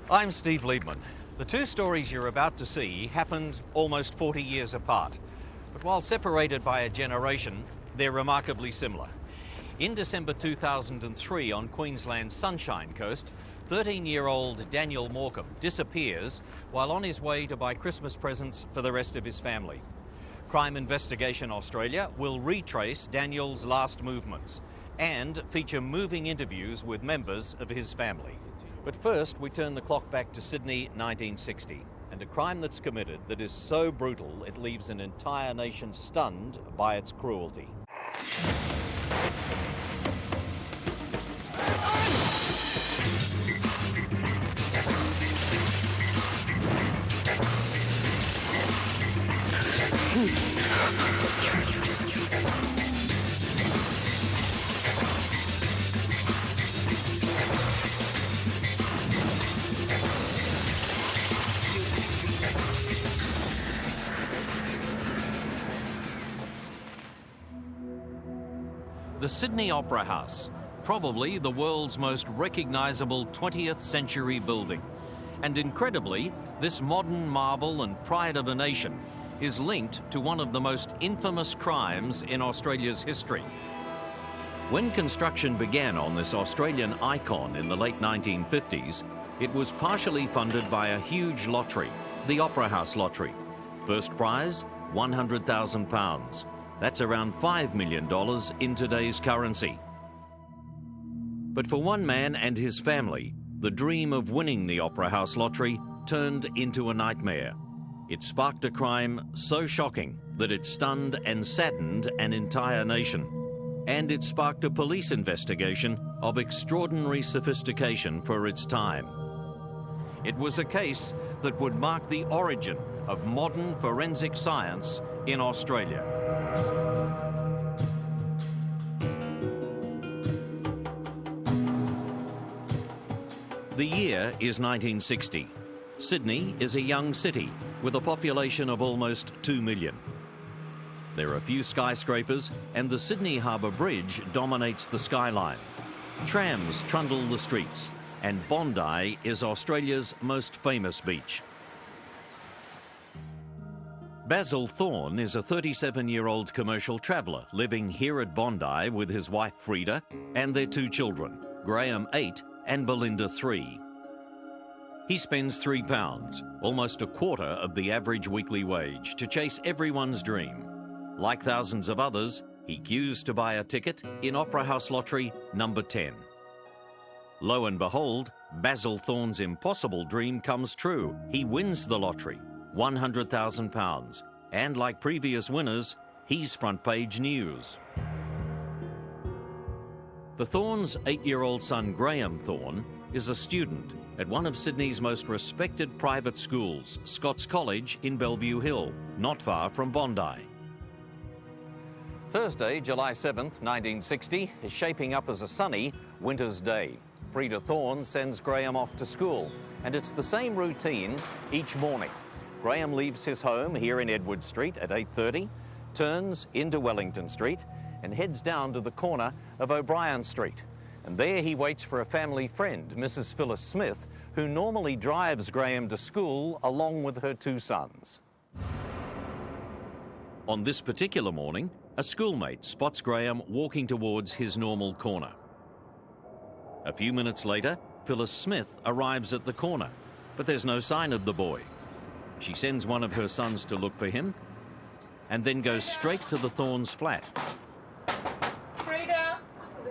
I'm Steve Liebman. The two stories you're about to see happened almost 40 years apart. But while separated by a generation, they're remarkably similar. In December 2003 on Queensland's Sunshine Coast, 13-year-old Daniel Morecombe disappears while on his way to buy Christmas presents for the rest of his family. Crime Investigation Australia will retrace Daniel's last movements and feature moving interviews with members of his family. But first, we turn the clock back to Sydney, 1960, and a crime that's committed that is so brutal it leaves an entire nation stunned by its cruelty. The Sydney Opera House, probably the world's most recognisable 20th century building. And incredibly, this modern marvel and pride of a nation is linked to one of the most infamous crimes in Australia's history. When construction began on this Australian icon in the late 1950s, it was partially funded by a huge lottery, the Opera House Lottery. First prize, £100,000. That's around $5 million in today's currency. But for one man and his family, the dream of winning the Opera House Lottery turned into a nightmare. It sparked a crime so shocking that it stunned and saddened an entire nation. And it sparked a police investigation of extraordinary sophistication for its time. It was a case that would mark the origin of modern forensic science in Australia. The year is 1960. Sydney is a young city with a population of almost 2 million. There are a few skyscrapers and the Sydney Harbour Bridge dominates the skyline. Trams trundle the streets and Bondi is Australia's most famous beach. Basil Thorne is a 37-year-old commercial traveller living here at Bondi with his wife Frida and their two children, Graeme 8 and Belinda 3. He spends £3, almost a quarter of the average weekly wage, to chase everyone's dream. Like thousands of others, he queues to buy a ticket in Opera House Lottery number 10. Lo and behold, Basil Thorne's impossible dream comes true. He wins the lottery, £100,000, and like previous winners, he's front page news. The Thornes' 8-year-old son Graeme Thorne is a student at one of Sydney's most respected private schools, Scots College in Bellevue Hill, not far from Bondi. Thursday, July 7th, 1960, is shaping up as a sunny winter's day. Frida Thorne sends Graeme off to school, and it's the same routine each morning. Graeme leaves his home here in Edward Street at 8:30, turns into Wellington Street, and heads down to the corner of O'Brien Street. And there he waits for a family friend, Mrs. Phyllis Smith, who normally drives Graeme to school along with her two sons. On this particular morning, a schoolmate spots Graeme walking towards his normal corner. A few minutes later, Phyllis Smith arrives at the corner, but there's no sign of the boy. She sends one of her sons to look for him and then goes straight to the Thornes' flat.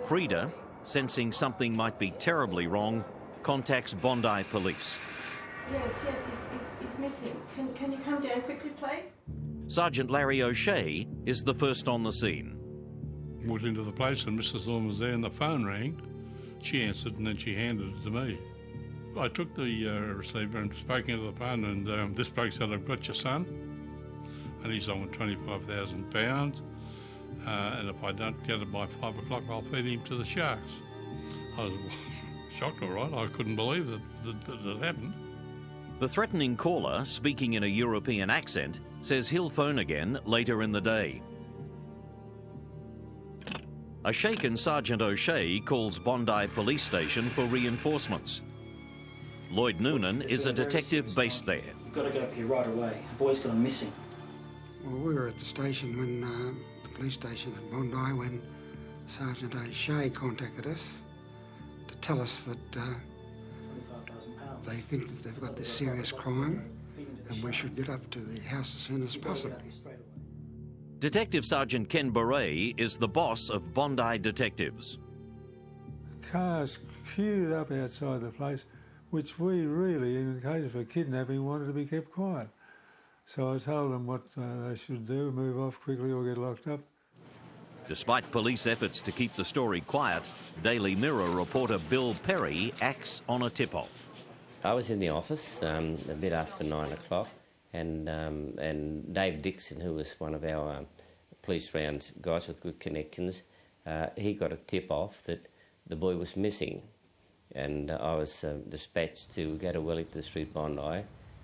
Frida, sensing something might be terribly wrong, contacts Bondi police. Yes, he's missing. Can you come down quickly, please? Sergeant Larry O'Shea is the first on the scene. Walked into the place and Mrs. Thorne was there and the phone rang. She answered and then she handed it to me. I took the receiver and spoke into the phone and this bloke said, "I've got your son and he's on with £25,000 and if I don't get it by 5 o'clock I'll feed him to the sharks." I was shocked, all right. I couldn't believe that it happened. The threatening caller, speaking in a European accent, says he'll phone again later in the day. A shaken Sergeant O'Shea calls Bondi Police Station for reinforcements. Lloyd Noonan is a detective based there. You've got to get up here right away. A boy's gone missing. Well, we were at the station when, the police station at Bondi, when Sergeant O'Shea contacted us to tell us that they think that they've got this serious crime and we should get up to the house as soon as possible. Detective Sergeant Ken Beret is the boss of Bondi Detectives. Cars queued up outside the place, which we really, in the case of a kidnapping, wanted to be kept quiet. So I told them what they should do, move off quickly or get locked up. Despite police efforts to keep the story quiet, Daily Mirror reporter Bill Perry acts on a tip-off. I was in the office a bit after 9 o'clock, and Dave Dixon, who was one of our police round guys with good connections, he got a tip-off that the boy was missing, and I was dispatched to go to Wellington Street, Bondi,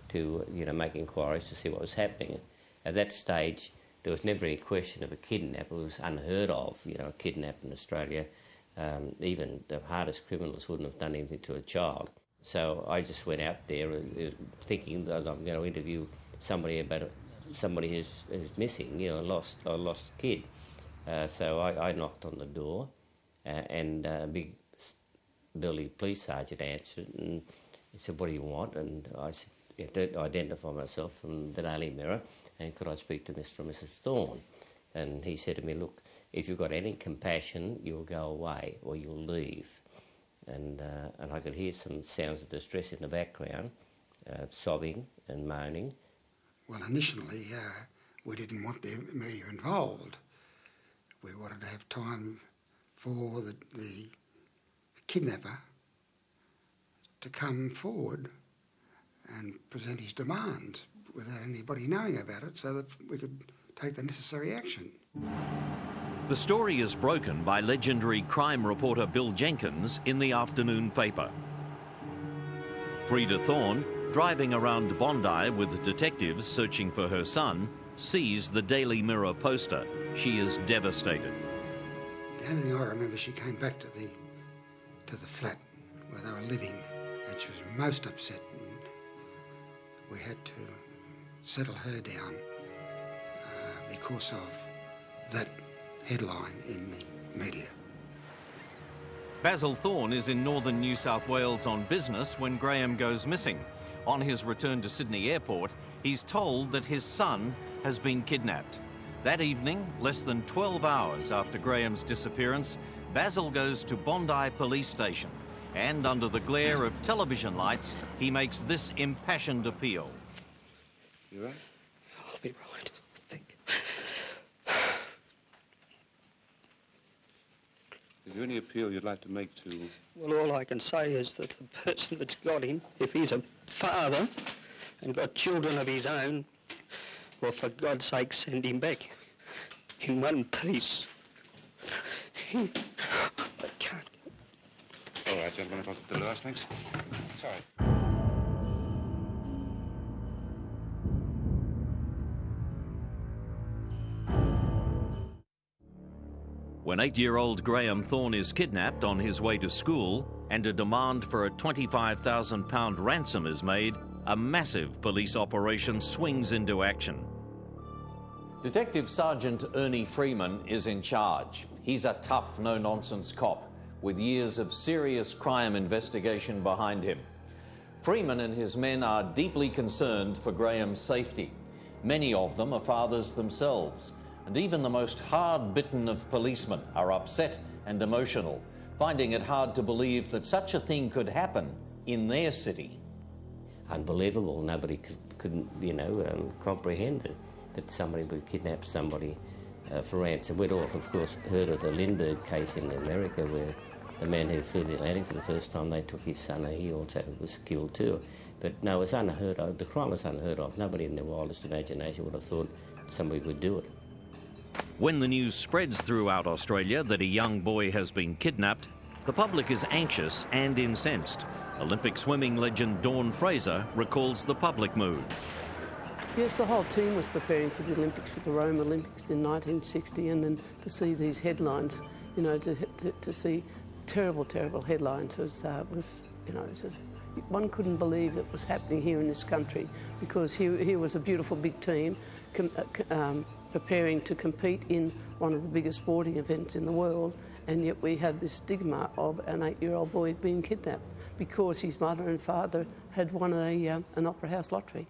to make inquiries to see what was happening. At that stage, there was never any question of a kidnap. It was unheard of, a kidnap in Australia. Even the hardest criminals wouldn't have done anything to a child. So I just went out there thinking that I'm going to interview somebody about somebody who's missing, a lost kid. So I knocked on the door, and a big burly police sergeant answered, and he said, "What do you want?" And I said, to identify myself from the Daily Mirror, and could I speak to Mr. and Mrs. Thorne? And he said to me, "Look, if you've got any compassion, you'll go away or you'll leave." And I could hear some sounds of distress in the background, sobbing and moaning. Well, initially, we didn't want the media involved. We wanted to have time for the kidnapper to come forward and present his demands without anybody knowing about it, so that we could take the necessary action. The story is broken by legendary crime reporter Bill Jenkins in the afternoon paper. Freda Thorne, driving around Bondi with detectives searching for her son, sees the Daily Mirror poster. She is devastated. The only thing I remember, she came back to the flat where they were living, and she was most upset, and we had to settle her down because of that headline in the media. Basil Thorne is in northern New South Wales on business when Graeme goes missing. On his return to Sydney Airport, he's told that his son has been kidnapped. That evening, less than 12 hours after Graeme's disappearance, Basil goes to Bondi Police Station, and under the glare of television lights, he makes this impassioned appeal. You right? I'll be right, I think. Is there any appeal you'd like to make to... Well, all I can say is that the person that's got him, if he's a father and got children of his own, well, for God's sake, send him back in one piece. I can't. All right, gentlemen, if I could do the last, thanks. Sorry. When 8-year-old Graeme Thorne is kidnapped on his way to school and a demand for a £25,000 ransom is made, a massive police operation swings into action. Detective Sergeant Ernie Freeman is in charge. He's a tough, no-nonsense cop with years of serious crime investigation behind him. Freeman and his men are deeply concerned for Graeme's safety. Many of them are fathers themselves, and even the most hard-bitten of policemen are upset and emotional, finding it hard to believe that such a thing could happen in their city. Unbelievable. Nobody could comprehend it, that somebody would kidnap somebody for ransom. We'd all, of course, heard of the Lindbergh case in America, where the man who flew the Atlantic for the first time, they took his son, and he also was killed too. But no, it was unheard of. The crime was unheard of. Nobody in their wildest imagination would have thought somebody would do it. When the news spreads throughout Australia that a young boy has been kidnapped, the public is anxious and incensed. Olympic swimming legend Dawn Fraser recalls the public mood. Yes, the whole team was preparing for the Olympics, for the Rome Olympics in 1960, and then to see these to see terrible, terrible headlines was One couldn't believe it was happening here in this country, because here was a beautiful big team preparing to compete in one of the biggest sporting events in the world, and yet we had this stigma of an 8-year-old boy being kidnapped because his mother and father had won an Opera House lottery.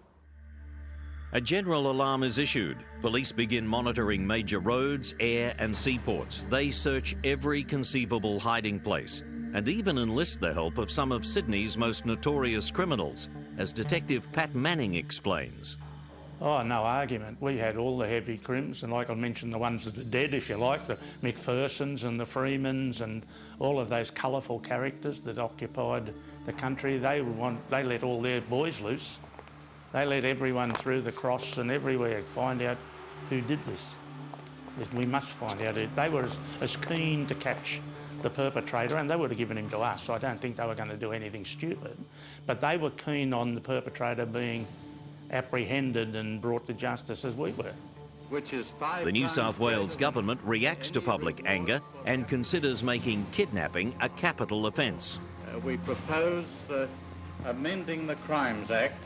A general alarm is issued. Police begin monitoring major roads, air and seaports. They search every conceivable hiding place and even enlist the help of some of Sydney's most notorious criminals, as Detective Pat Manning explains. Oh, no argument. We had all the heavy crims, and like I mentioned, the ones that are dead, if you like, the McPhersons and the Freemans and all of those colourful characters that occupied the country. They let all their boys loose. They let everyone through the cross and everywhere find out who did this. We must find out. They were as keen to catch the perpetrator, and they would have given him to us. I don't think they were going to do anything stupid, but they were keen on the perpetrator being apprehended and brought to justice as we were. The New South Wales government reacts to public anger and considers making kidnapping a capital offence. We propose amending the Crimes Act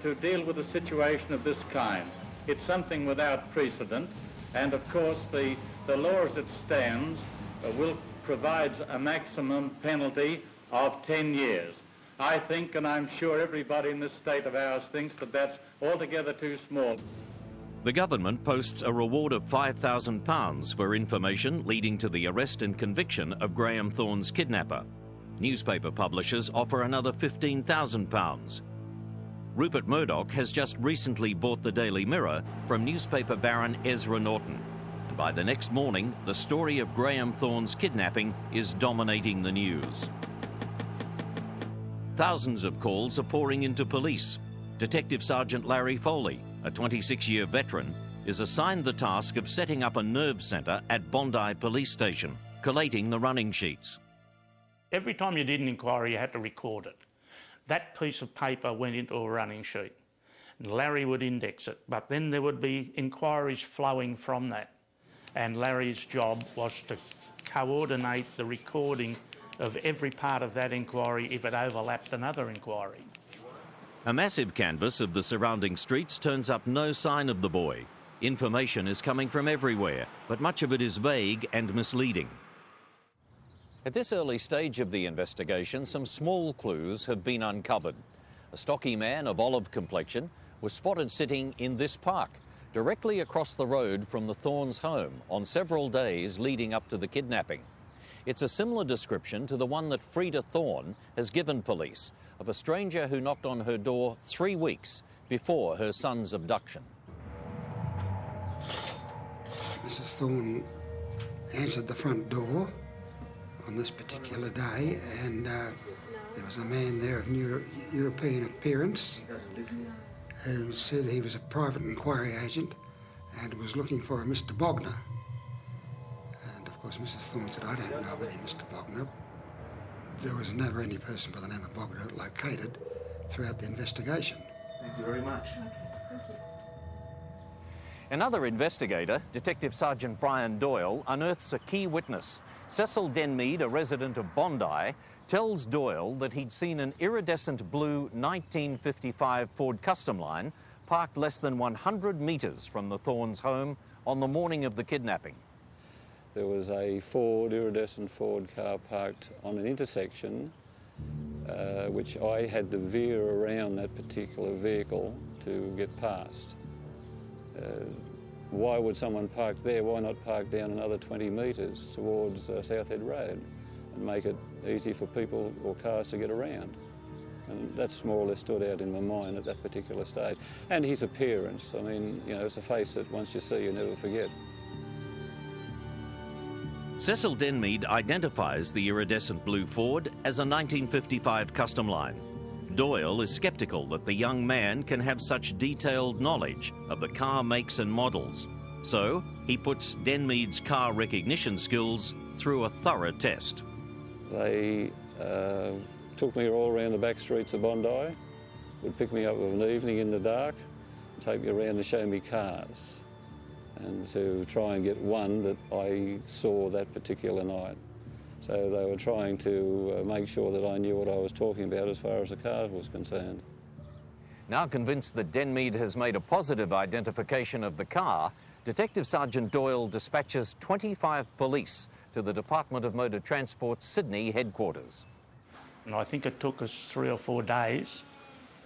to deal with a situation of this kind. It's something without precedent, and of course the law as it stands provides a maximum penalty of 10 years. I think, and I'm sure everybody in this state of ours thinks, that that's altogether too small. The government posts a reward of £5,000 for information leading to the arrest and conviction of Graeme Thorne's kidnapper. Newspaper publishers offer another £15,000. Rupert Murdoch has just recently bought the Daily Mirror from newspaper baron Ezra Norton. And by the next morning, the story of Graeme Thorne's kidnapping is dominating the news. Thousands of calls are pouring into police. Detective Sergeant Larry Foley, a 26-year veteran, is assigned the task of setting up a nerve centre at Bondi Police Station, collating the running sheets. Every time you did an inquiry, you had to record it. That piece of paper went into a running sheet, and Larry would index it, but then there would be inquiries flowing from that, and Larry's job was to coordinate the recording of every part of that inquiry if it overlapped another inquiry. A massive canvass of the surrounding streets turns up no sign of the boy. Information is coming from everywhere, but much of it is vague and misleading. At this early stage of the investigation, some small clues have been uncovered. A stocky man of olive complexion was spotted sitting in this park, directly across the road from the Thornes' home on several days leading up to the kidnapping. It's a similar description to the one that Freda Thorne has given police of a stranger who knocked on her door 3 weeks before her son's abduction. Mrs. Thorne answered the front door on this particular day, and there was a man there of European appearance who said he was a private inquiry agent and was looking for a Mr. Bogner. And of course Mrs. Thorne said, "I don't know of any Mr. Bogner." There was never any person by the name of Bogner located throughout the investigation. Thank you very much. Another investigator, Detective Sergeant Brian Doyle, unearths a key witness. Cecil Denmead, a resident of Bondi, tells Doyle that he'd seen an iridescent blue 1955 Ford Custom Line parked less than 100 metres from the Thornes' home on the morning of the kidnapping. There was a iridescent Ford car parked on an intersection which I had to veer around that particular vehicle to get past. Why would someone park there? Why not park down another 20 metres towards Southhead Road and make it easy for people or cars to get around? And that's more or less stood out in my mind at that particular stage. And his appearance, I mean, you know, it's a face that once you see, you never forget. Cecil Denmead identifies the iridescent blue Ford as a 1955 Custom Line. Doyle is sceptical that the young man can have such detailed knowledge of the car makes and models. So he puts Denmead's car recognition skills through a thorough test. They took me all around the back streets of Bondi, would pick me up of an evening in the dark, take me around to show me cars, and to try and get one that I saw that particular night. So they were trying to make sure that I knew what I was talking about as far as the car was concerned. Now convinced that Denmead has made a positive identification of the car, Detective Sergeant Doyle dispatches 25 police to the Department of Motor Transport's Sydney headquarters. And I think it took us 3 or 4 days,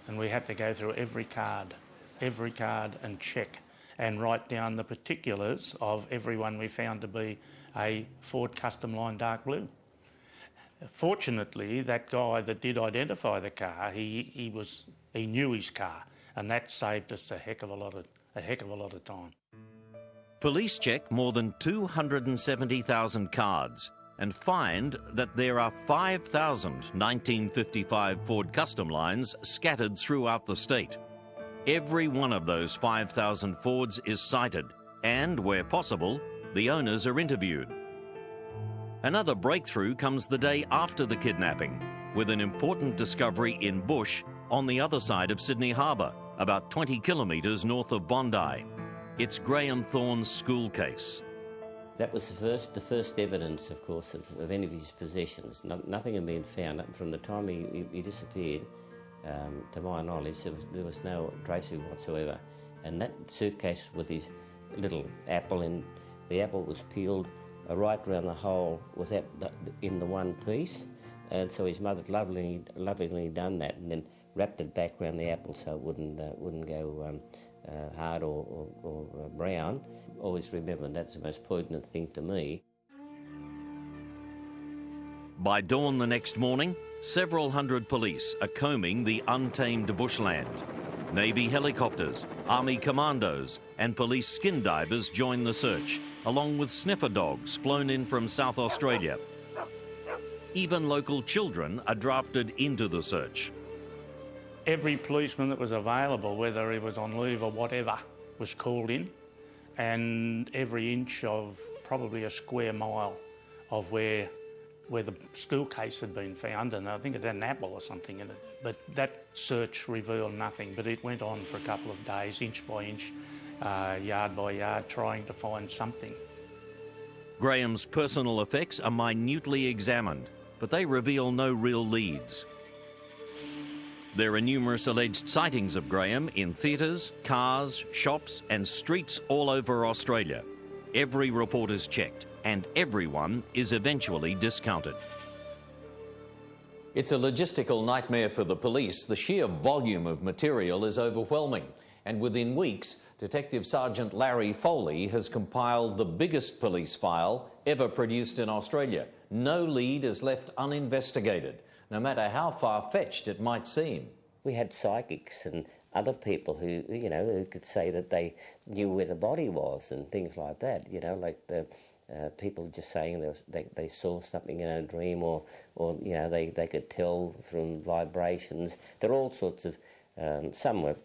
and we had to go through every card and check and write down the particulars of everyone we found to be a Ford Custom Line dark blue. Fortunately, that guy that did identify the car, he knew his car, and that saved us a heck of a lot of time. Police check more than 270,000 cards and find that there are 5,000 1955 Ford Custom Lines scattered throughout the state. Every one of those 5,000 Fords is cited, and where possible, the owners are interviewed. Another breakthrough comes the day after the kidnapping, with an important discovery in bush on the other side of Sydney Harbour, about 20 kilometres north of Bondi. It's Graeme Thorne's school case. That was the first evidence, of course, of any of his possessions. Nothing had been found. From the time he disappeared, to my knowledge, there was no trace of him whatsoever. And that suitcase with his little apple in, the apple was peeled right around the hole without in the one piece. And so his mother lovingly done that, and then wrapped it back around the apple so it wouldn't go hard or brown. Always remember that's the most poignant thing to me. By dawn the next morning, several hundred police are combing the untamed bushland. Navy helicopters, Army commandos and police skin divers join the search, along with sniffer dogs flown in from South Australia. Even local children are drafted into the search. Every policeman that was available, whether he was on leave or whatever, was called in, and every inch of probably a square mile of where the school case had been found, and I think it had an apple or something in it. But that search revealed nothing, but it went on for a couple of days, inch by inch, yard by yard, trying to find something. Graham's personal effects are minutely examined, but they reveal no real leads. There are numerous alleged sightings of Graham in theatres, cars, shops and streets all over Australia. Every report is checked and everyone is eventually discounted. It's a logistical nightmare for the police. The sheer volume of material is overwhelming, and within weeks, Detective Sergeant Larry Foley has compiled the biggest police file ever produced in Australia. No lead is left uninvestigated, no matter how far-fetched it might seem. We had psychics and other people who, who could say that they knew where the body was and things like that, like the people just saying they saw something in a dream or they could tell from vibrations. There are all sorts of, some were,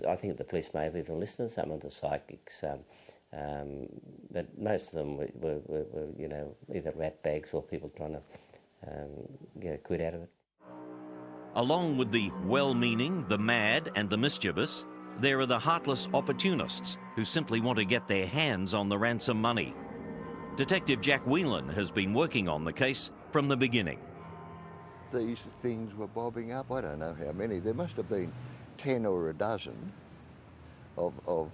I think the police may have even listened to some of the psychics, but most of them were either rat bags or people trying to get a quid out of it. Along with the well-meaning, the mad and the mischievous, there are the heartless opportunists who simply want to get their hands on the ransom money. Detective Jack Whelan has been working on the case from the beginning. These things were bobbing up. I don't know how many. There must have been 10 or a dozen of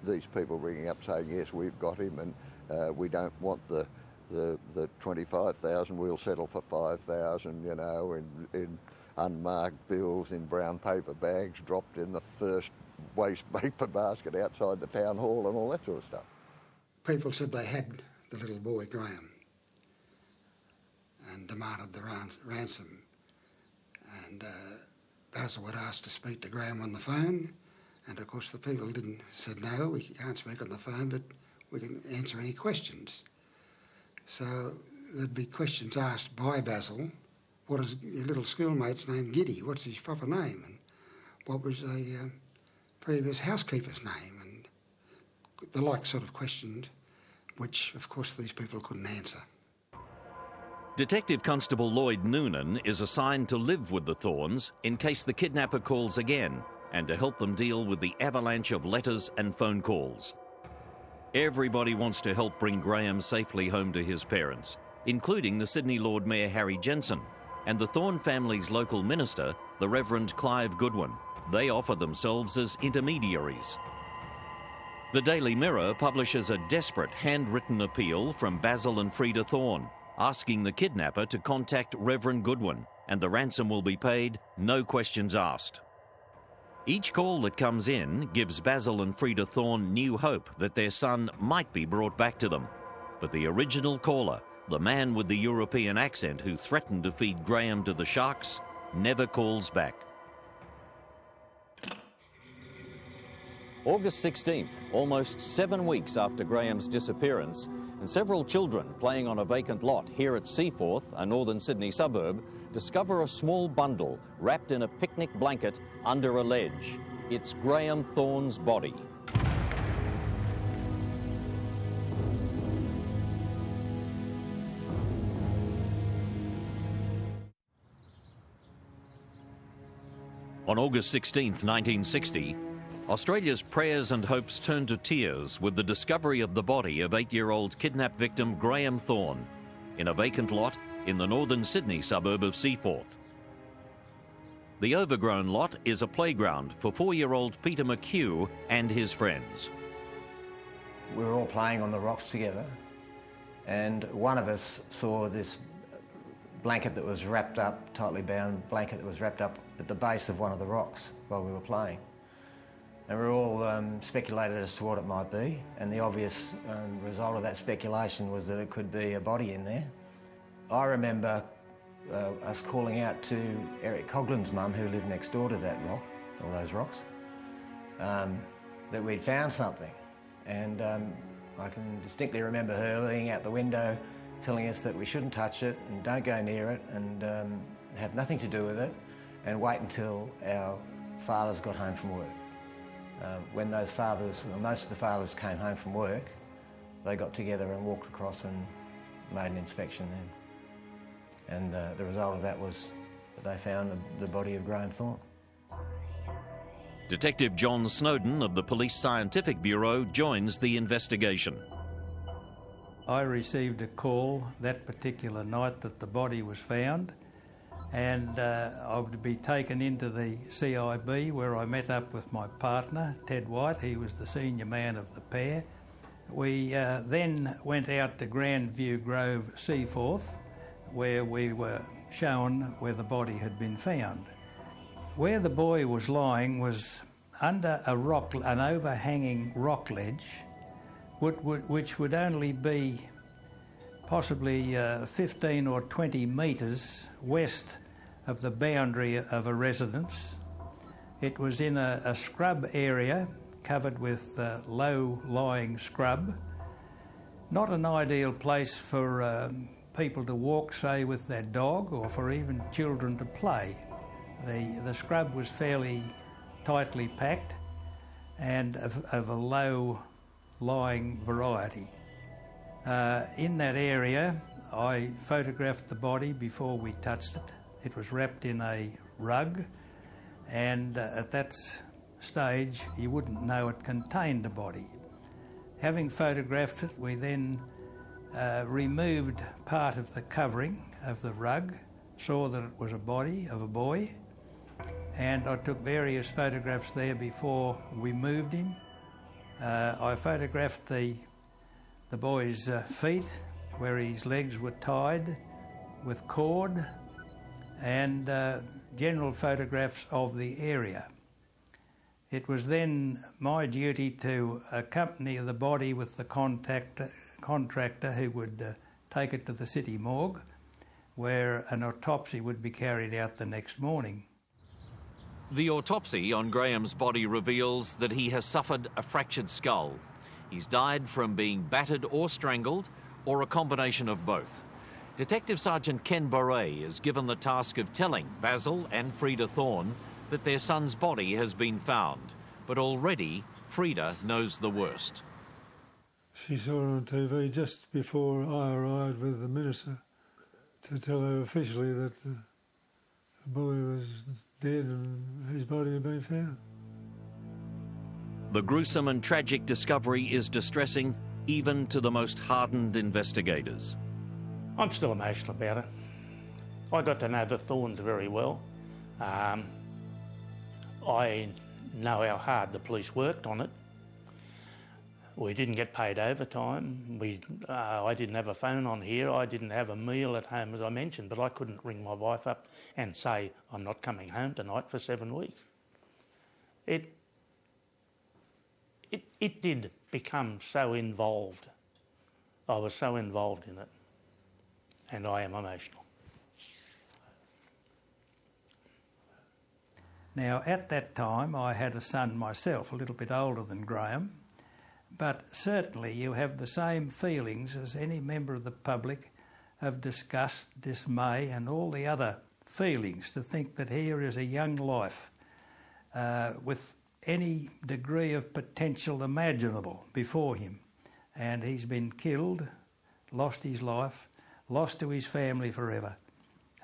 these people ringing up saying, yes, we've got him and we don't want the 25,000, we'll settle for 5,000, in unmarked bills in brown paper bags dropped in the first waste paper basket outside the town hall and all that sort of stuff. People said they had the little boy Graham and demanded the ransom. And Basil had asked to speak to Graham on the phone, and of course the people said no, we can't speak on the phone, but we can answer any questions. So there'd be questions asked by Basil. What is your little schoolmate's name, Giddy? What's his proper name? And what was the previous housekeeper's name? And the like sort of questions, which, of course, these people couldn't answer. Detective Constable Lloyd Noonan is assigned to live with the Thornes in case the kidnapper calls again and to help them deal with the avalanche of letters and phone calls. Everybody wants to help bring Graham safely home to his parents, including the Sydney Lord Mayor Harry Jensen and the Thorne family's local minister, the Reverend Clive Goodwin. They offer themselves as intermediaries. The Daily Mirror publishes a desperate handwritten appeal from Basil and Frida Thorne, asking the kidnapper to contact Reverend Goodwin, and the ransom will be paid, no questions asked. Each call that comes in gives Basil and Frida Thorne new hope that their son might be brought back to them. But the original caller, the man with the European accent who threatened to feed Graeme to the sharks, never calls back. August 16th, almost 7 weeks after Graeme's disappearance, and several children playing on a vacant lot here at Seaforth, a northern Sydney suburb, discover a small bundle wrapped in a picnic blanket under a ledge. It's Graeme Thorne's body. On August 16th, 1960, Australia's prayers and hopes turned to tears with the discovery of the body of 8-year-old kidnapped victim Graeme Thorne in a vacant lot in the northern Sydney suburb of Seaforth. The overgrown lot is a playground for 4-year-old Peter McHugh and his friends. We were all playing on the rocks together, and one of us saw this blanket that was wrapped up, tightly bound blanket that was wrapped up at the base of one of the rocks while we were playing. And we all speculated as to what it might be, and the obvious result of that speculation was that it could be a body in there. I remember us calling out to Eric Coughlin's mum, who lived next door to that rock, or those rocks, that we'd found something. And I can distinctly remember her leaning out the window telling us that we shouldn't touch it and don't go near it and have nothing to do with it and wait until our fathers got home from work. When those fathers, or most of the fathers came home from work, they got together and walked across and made an inspection then. And the result of that was that they found the body of Graeme Thorne. Detective John Snowden of the Police Scientific Bureau joins the investigation. I received a call that particular night that the body was found, and I would be taken into the CIB where I met up with my partner, Ted White. He was the senior man of the pair. We then went out to Grandview Grove, Seaforth, where we were shown where the body had been found. Where the boy was lying was under a rock, an overhanging rock ledge, which would only be possibly 15 or 20 metres west of the boundary of a residence. It was in a scrub area covered with low-lying scrub. Not an ideal place for people to walk, say, with their dog, or for even children to play. The scrub was fairly tightly packed and of a low-lying variety. In that area, I photographed the body before we touched it. It was wrapped in a rug, and at that stage you wouldn't know it contained a body. Having photographed it, we then removed part of the covering of the rug, saw that it was a body of a boy, and I took various photographs there before we moved him. I photographed the boy's feet, where his legs were tied with cord, and general photographs of the area. It was then my duty to accompany the body with the contractor who would take it to the city morgue, where an autopsy would be carried out the next morning. The autopsy on Graeme's body reveals that he has suffered a fractured skull. He's died from being battered or strangled, or a combination of both. Detective Sergeant Ken Boret is given the task of telling Basil and Frida Thorne that their son's body has been found, but already Frida knows the worst. She saw it on TV just before I arrived with the minister to tell her officially that the boy was dead and his body had been found. The gruesome and tragic discovery is distressing even to the most hardened investigators. I'm still emotional about it. I got to know the Thornes very well. I know how hard the police worked on it. We didn't get paid overtime. I didn't have a phone on here. I didn't have a meal at home, as I mentioned, but I couldn't ring my wife up and say, I'm not coming home tonight for 7 weeks. It did become so involved. I was so involved in it, and I am emotional. Now, at that time, I had a son myself, a little bit older than Graeme, but certainly you have the same feelings as any member of the public of disgust, dismay and all the other feelings to think that here is a young life with any degree of potential imaginable before him, and he's been killed, lost his life, lost to his family forever.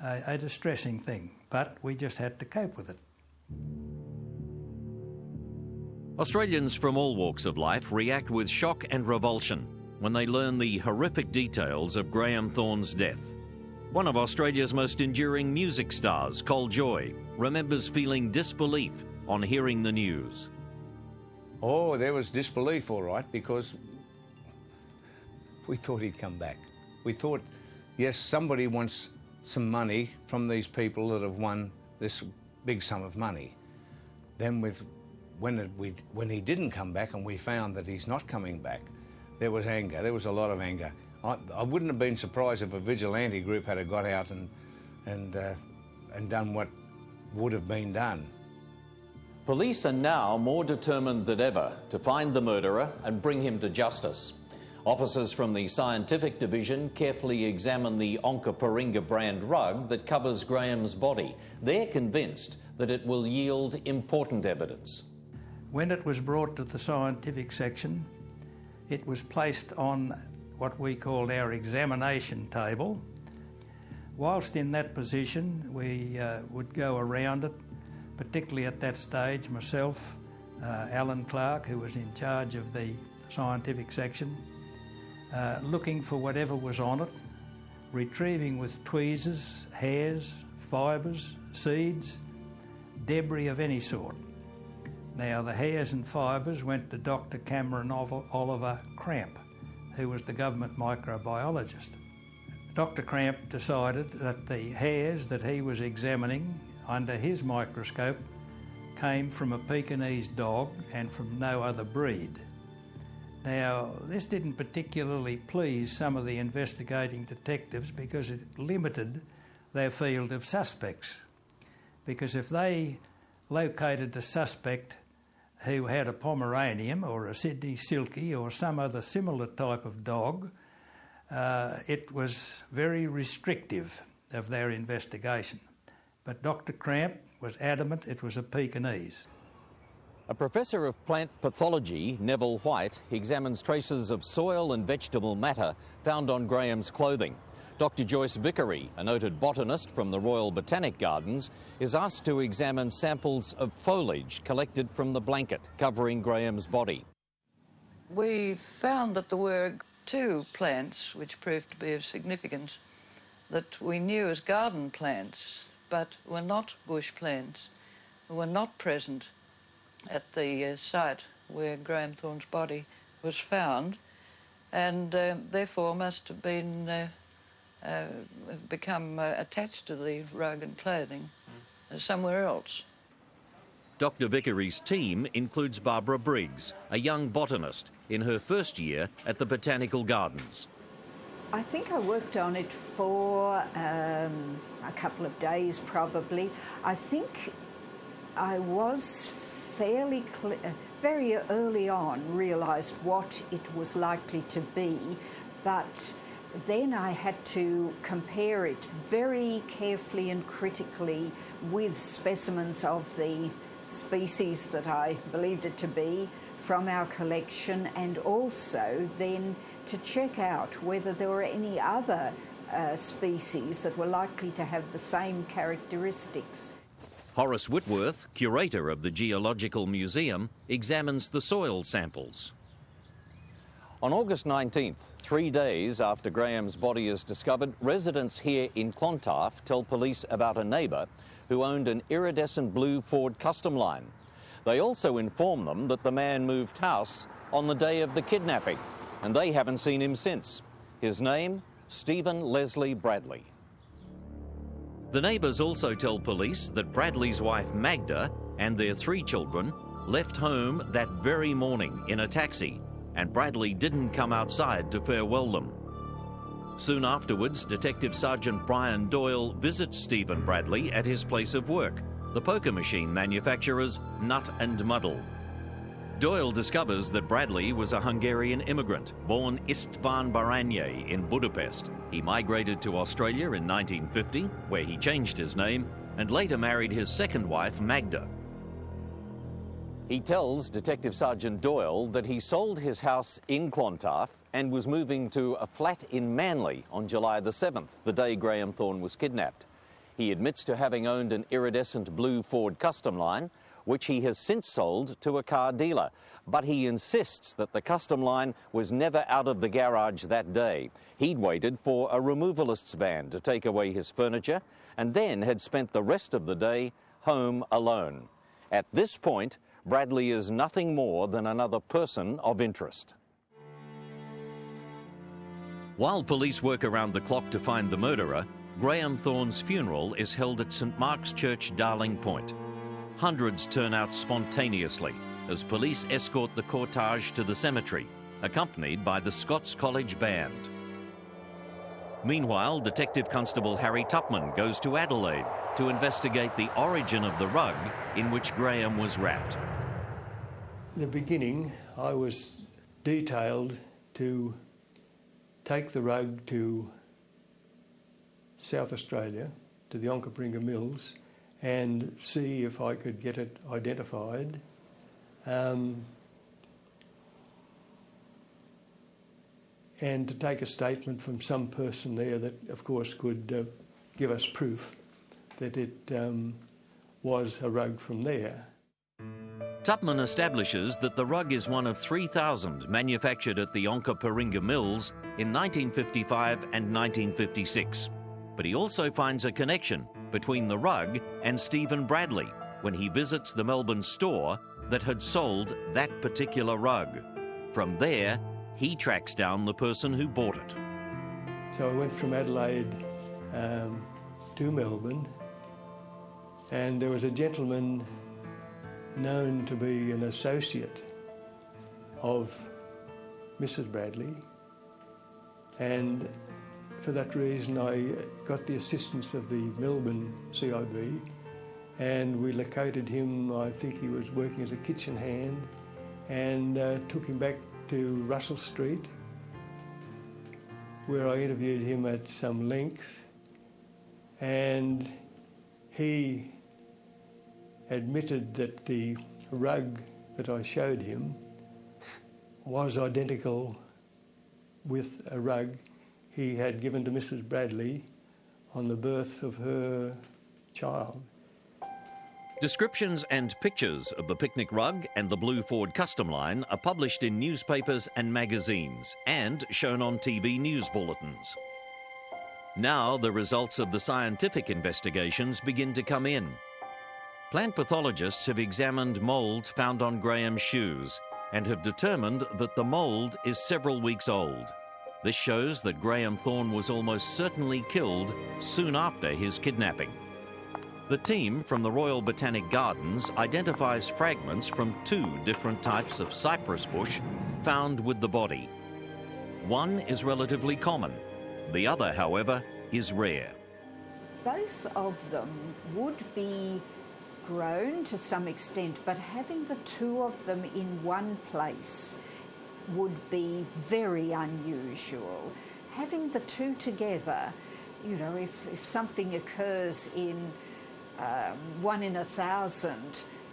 A distressing thing, but we just had to cope with it. Australians from all walks of life react with shock and revulsion when they learn the horrific details of Graeme Thorne's death. One of Australia's most enduring music stars, Col Joy, remembers feeling disbelief on hearing the news. Oh, there was disbelief, all right, because we thought he'd come back. We thought, yes, somebody wants some money from these people that have won this big sum of money. Then when he didn't come back and we found that he's not coming back, there was anger. There was a lot of anger. I wouldn't have been surprised if a vigilante group had got out and done what would have been done. Police are now more determined than ever to find the murderer and bring him to justice. Officers from the Scientific Division carefully examine the Onkaparinga brand rug that covers Graeme's body. They're convinced that it will yield important evidence. When it was brought to the scientific section, it was placed on what we called our examination table. Whilst in that position, we would go around it, particularly at that stage, myself, Alan Clark, who was in charge of the scientific section, looking for whatever was on it, retrieving with tweezers, hairs, fibres, seeds, debris of any sort. Now, the hairs and fibres went to Dr. Cameron Oliver Cramp, who was the government microbiologist. Dr. Cramp decided that the hairs that he was examining under his microscope came from a Pekingese dog and from no other breed. Now, this didn't particularly please some of the investigating detectives because it limited their field of suspects. Because if they located a suspect who had a Pomeranian or a Sydney Silkie or some other similar type of dog, it was very restrictive of their investigation. But Dr. Cramp was adamant it was a Pekingese. A professor of plant pathology, Neville White, examines traces of soil and vegetable matter found on Graeme's clothing. Dr. Joyce Vickery, a noted botanist from the Royal Botanic Gardens, is asked to examine samples of foliage collected from the blanket covering Graeme's body. We found that there were two plants which proved to be of significance that we knew as garden plants, but were not bush plants, were not present at the site where Graeme Thorne's body was found, and therefore must have been become attached to the rug and clothing somewhere else. Dr. Vickery's team includes Barbara Briggs, a young botanist in her first year at the Botanical Gardens. I think I worked on it for a couple of days probably. I think I was fairly very early on realised what it was likely to be, but then I had to compare it very carefully and critically with specimens of the species that I believed it to be from our collection, and also then to check out whether there were any other species that were likely to have the same characteristics. Horace Whitworth, curator of the Geological Museum, examines the soil samples. On August 19th, 3 days after Graeme's body is discovered, residents here in Clontarf tell police about a neighbour who owned an iridescent blue Ford Custom Line. They also inform them that the man moved house on the day of the kidnapping, and they haven't seen him since. His name, Stephen Leslie Bradley. The neighbours also tell police that Bradley's wife Magda and their 3 children left home that very morning in a taxi, and Bradley didn't come outside to farewell them. Soon afterwards, Detective Sergeant Brian Doyle visits Stephen Bradley at his place of work, the poker machine manufacturer's Nut and Muddle. Doyle discovers that Bradley was a Hungarian immigrant, born István Baranye in Budapest. He migrated to Australia in 1950, where he changed his name, and later married his second wife, Magda. He tells Detective Sergeant Doyle that he sold his house in Clontarf and was moving to a flat in Manly on July the 7th, the day Graeme Thorne was kidnapped. He admits to having owned an iridescent blue Ford Custom Line, which he has since sold to a car dealer. But he insists that the Custom Line was never out of the garage that day. He'd waited for a removalist's van to take away his furniture and then had spent the rest of the day home alone. At this point, Bradley is nothing more than another person of interest. While police work around the clock to find the murderer, Graeme Thorne's funeral is held at St Mark's Church, Darling Point. Hundreds turn out spontaneously as police escort the cortege to the cemetery, accompanied by the Scots College Band. Meanwhile, Detective Constable Harry Tupman goes to Adelaide to investigate the origin of the rug in which Graeme was wrapped. In the beginning, I was detailed to take the rug to South Australia, to the Onkaparinga Mills, and see if I could get it identified. And to take a statement from some person there that, of course, could give us proof that it was a rug from there. Tupman establishes that the rug is one of 3,000 manufactured at the Onkaparinga Mills in 1955 and 1956. But he also finds a connection between the rug and Stephen Bradley when he visits the Melbourne store that had sold that particular rug. From there, he tracks down the person who bought it. So I went from Adelaide to Melbourne, and there was a gentleman known to be an associate of Mrs. Bradley, and for that reason I got the assistance of the Melbourne CIB, and we located him. I think he was working as a kitchen hand, and took him back to Russell Street, where I interviewed him at some length, and he admitted that the rug that I showed him was identical with a rug he had given to Mrs. Bradley on the birth of her child. Descriptions and pictures of the picnic rug and the blue Ford Custom Line are published in newspapers and magazines and shown on TV news bulletins. Now the results of the scientific investigations begin to come in. Plant pathologists have examined mould found on Graeme's shoes and have determined that the mould is several weeks old. This shows that Graeme Thorne was almost certainly killed soon after his kidnapping. The team from the Royal Botanic Gardens identifies fragments from 2 different types of cypress bush found with the body. One is relatively common. The other, however, is rare. Both of them would be grown to some extent, but having the 2 of them in one place would be very unusual. Having the 2 together, you know, if something occurs in 1 in 1,000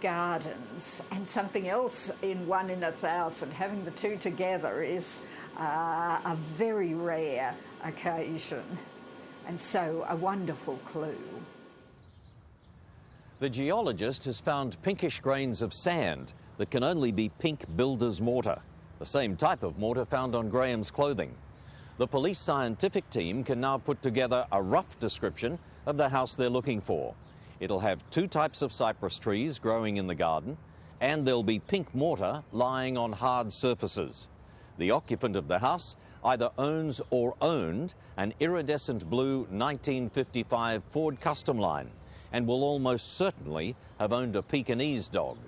gardens and something else in 1 in 1,000, having the 2 together is a very rare occasion, and so a wonderful clue. The geologist has found pinkish grains of sand that can only be pink builder's mortar. the same type of mortar found on Graeme's clothing. The police scientific team can now put together a rough description of the house they're looking for. It'll have 2 types of cypress trees growing in the garden, and there'll be pink mortar lying on hard surfaces. The occupant of the house either owns or owned an iridescent blue 1955 Ford Custom Line and will almost certainly have owned a Pekingese dog.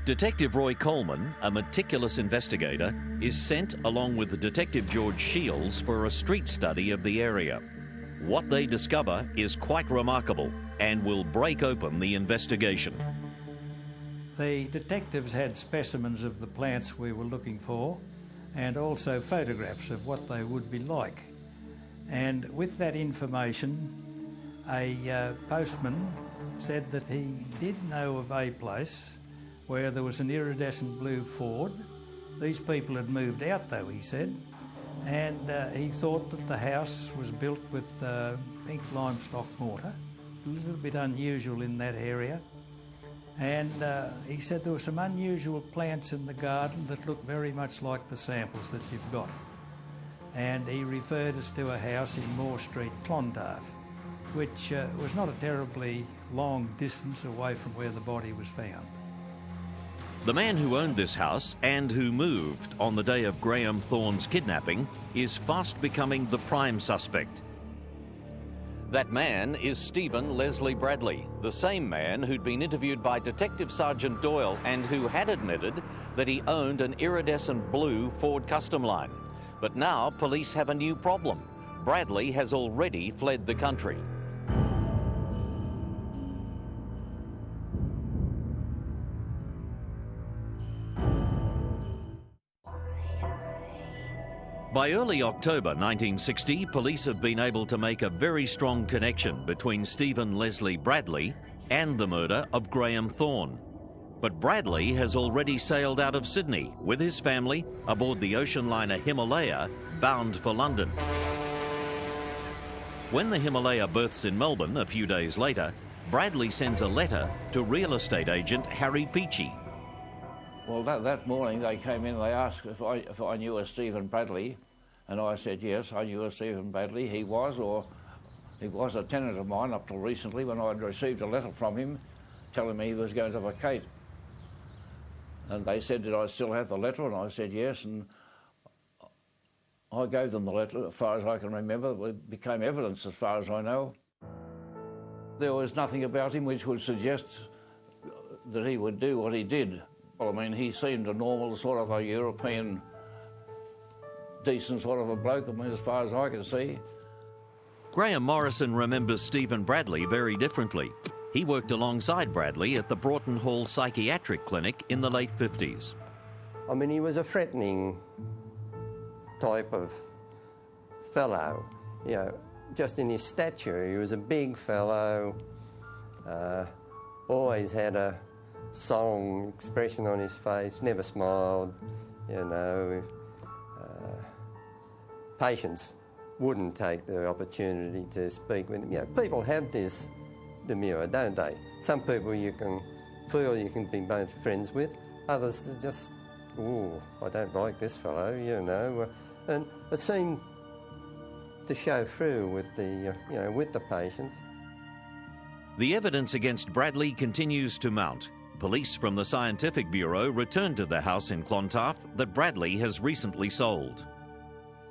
Detective Roy Coleman, a meticulous investigator, is sent along with Detective George Shields for a street study of the area. What they discover is quite remarkable and will break open the investigation. The detectives had specimens of the plants we were looking for and also photographs of what they would be like. And with that information, a postman said that he did know of a place where there was an iridescent blue Ford. These people had moved out though, he said, and he thought that the house was built with pink limestone mortar, a little bit unusual in that area. And he said there were some unusual plants in the garden that look very much like the samples that you've got. And he referred us to a house in Moore Street, Clontarf, which was not a terribly long distance away from where the body was found. The man who owned this house and who moved on the day of Graeme Thorne's kidnapping is fast becoming the prime suspect. That man is Stephen Leslie Bradley, the same man who'd been interviewed by Detective Sergeant Doyle and who had admitted that he owned an iridescent blue Ford Custom Line. But now police have a new problem. Bradley has already fled the country. By early October 1960, police have been able to make a very strong connection between Stephen Leslie Bradley and the murder of Graeme Thorne. But Bradley has already sailed out of Sydney with his family aboard the ocean liner Himalaya, bound for London. When the Himalaya berths in Melbourne a few days later, Bradley sends a letter to real estate agent Harry Peachy. Well, that morning they came in and they asked if I knew a Stephen Bradley, and I said yes, I knew a Stephen Bradley. He was a tenant of mine up till recently when I'd received a letter from him telling me he was going to vacate. And they said, did I still have the letter? And I said yes, and I gave them the letter as far as I can remember. It became evidence as far as I know. There was nothing about him which would suggest that he would do what he did. I mean, he seemed a normal sort of a European, decent sort of a bloke, I mean, as far as I can see. Graham Morrison remembers Stephen Bradley very differently. He worked alongside Bradley at the Broughton Hall Psychiatric Clinic in the late 50s. I mean, he was a threatening type of fellow, you know, just in his stature. He was a big fellow, always had a solemn expression on his face, never smiled, you know. Patients wouldn't take the opportunity to speak with him. You know, people have this demeanour, don't they? Some people you can feel you can be both friends with, others are just, oh, I don't like this fellow, you know. And it seemed to show through with the, you know, with the patients. The evidence against Bradley continues to mount. Police from the Scientific Bureau returned to the house in Clontarf that Bradley has recently sold.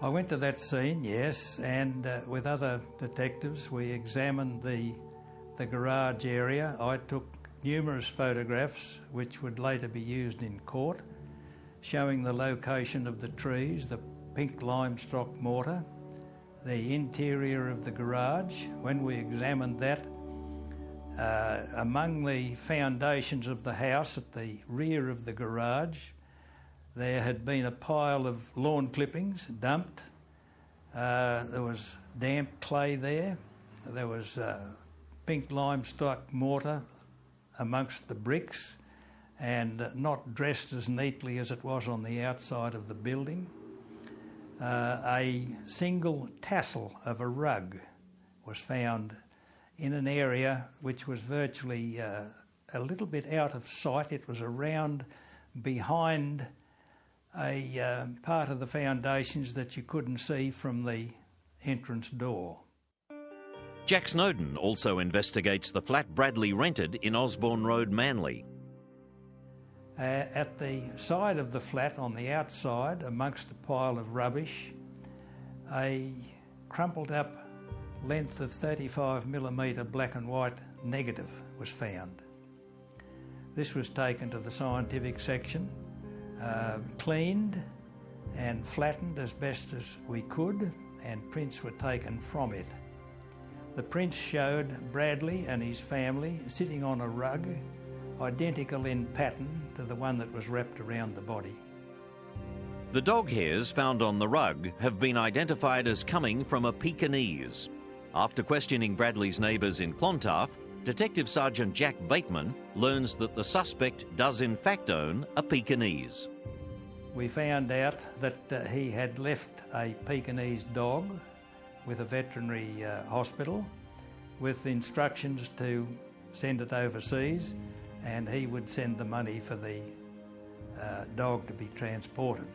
I went to that scene, yes, and with other detectives we examined the garage area. I took numerous photographs which would later be used in court, showing the location of the trees, the pink limestone mortar, the interior of the garage. When we examined that, among the foundations of the house at the rear of the garage, there had been a pile of lawn clippings dumped. There was damp clay there. There was pink limestone mortar amongst the bricks and not dressed as neatly as it was on the outside of the building. A single tassel of a rug was found in an area which was virtually a little bit out of sight. It was around behind a part of the foundations that you couldn't see from the entrance door. Jack Snowden also investigates the flat Bradley rented in Osborne Road, Manly. At the side of the flat, on the outside, amongst a pile of rubbish, a crumpled up length of 35mm black and white negative was found. This was taken to the scientific section, cleaned and flattened as best as we could, and prints were taken from it. The prints showed Bradley and his family sitting on a rug, identical in pattern to the one that was wrapped around the body. The dog hairs found on the rug have been identified as coming from a Pekingese. After questioning Bradley's neighbours in Clontarf, Detective Sergeant Jack Bateman learns that the suspect does in fact own a Pekingese. We found out that he had left a Pekingese dog with a veterinary hospital with instructions to send it overseas, and he would send the money for the dog to be transported.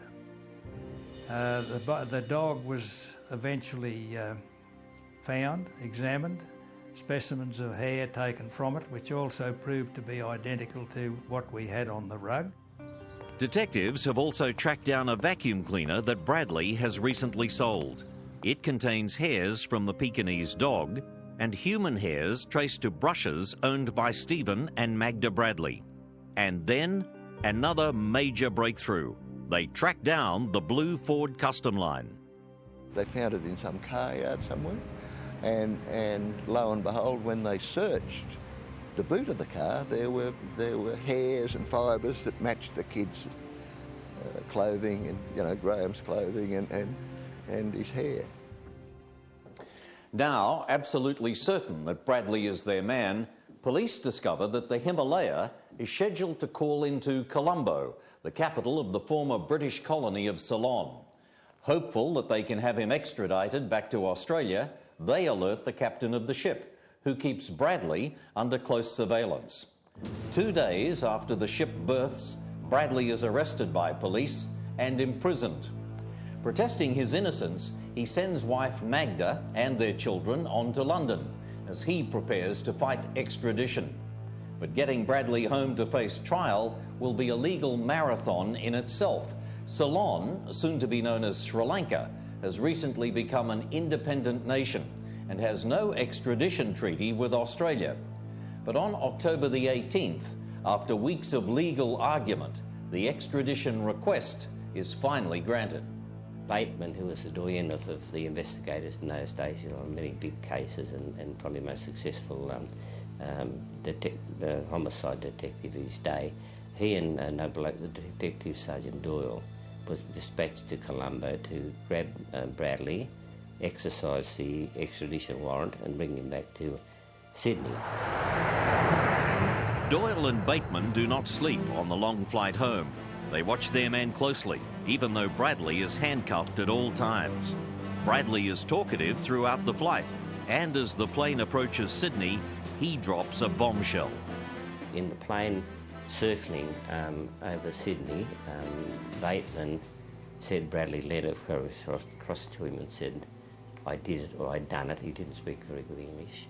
The dog was eventually found, examined, specimens of hair taken from it, which also proved to be identical to what we had on the rug. Detectives have also tracked down a vacuum cleaner that Bradley has recently sold. It contains hairs from the Pekingese dog and human hairs traced to brushes owned by Stephen and Magda Bradley. And then another major breakthrough. They tracked down the blue Ford Custom line. They found it in some car yard somewhere, and lo and behold, when they searched the boot of the car, there were hairs and fibres that matched the kids' clothing, and Graham's clothing and his hair. Now absolutely certain that Bradley is their man, police discover that the Himalaya is scheduled to call into Colombo, the capital of the former British colony of Ceylon. Hopeful that they can have him extradited back to Australia, they alert the captain of the ship, who keeps Bradley under close surveillance. 2 days after the ship berths, Bradley is arrested by police and imprisoned. Protesting his innocence, he sends wife Magda and their children on to London as he prepares to fight extradition. But getting Bradley home to face trial will be a legal marathon in itself. Ceylon, soon to be known as Sri Lanka, has recently become an independent nation and has no extradition treaty with Australia. But on October the 18th, after weeks of legal argument, the extradition request is finally granted. Bateman, who was the doyen of the investigators in those days, on many big cases and probably most successful homicide detective of his day, he and the Detective Sergeant Doyle was dispatched to Colombo to grab Bradley, exercise the extradition warrant and bring him back to Sydney. Doyle and Bateman do not sleep on the long flight home. They watch their man closely, even though Bradley is handcuffed at all times. Bradley is talkative throughout the flight, and as the plane approaches Sydney, he drops a bombshell. In the plane circling over Sydney, Bateman said Bradley led across to him and said, "I did it," or "I'd done it." He didn't speak very good English,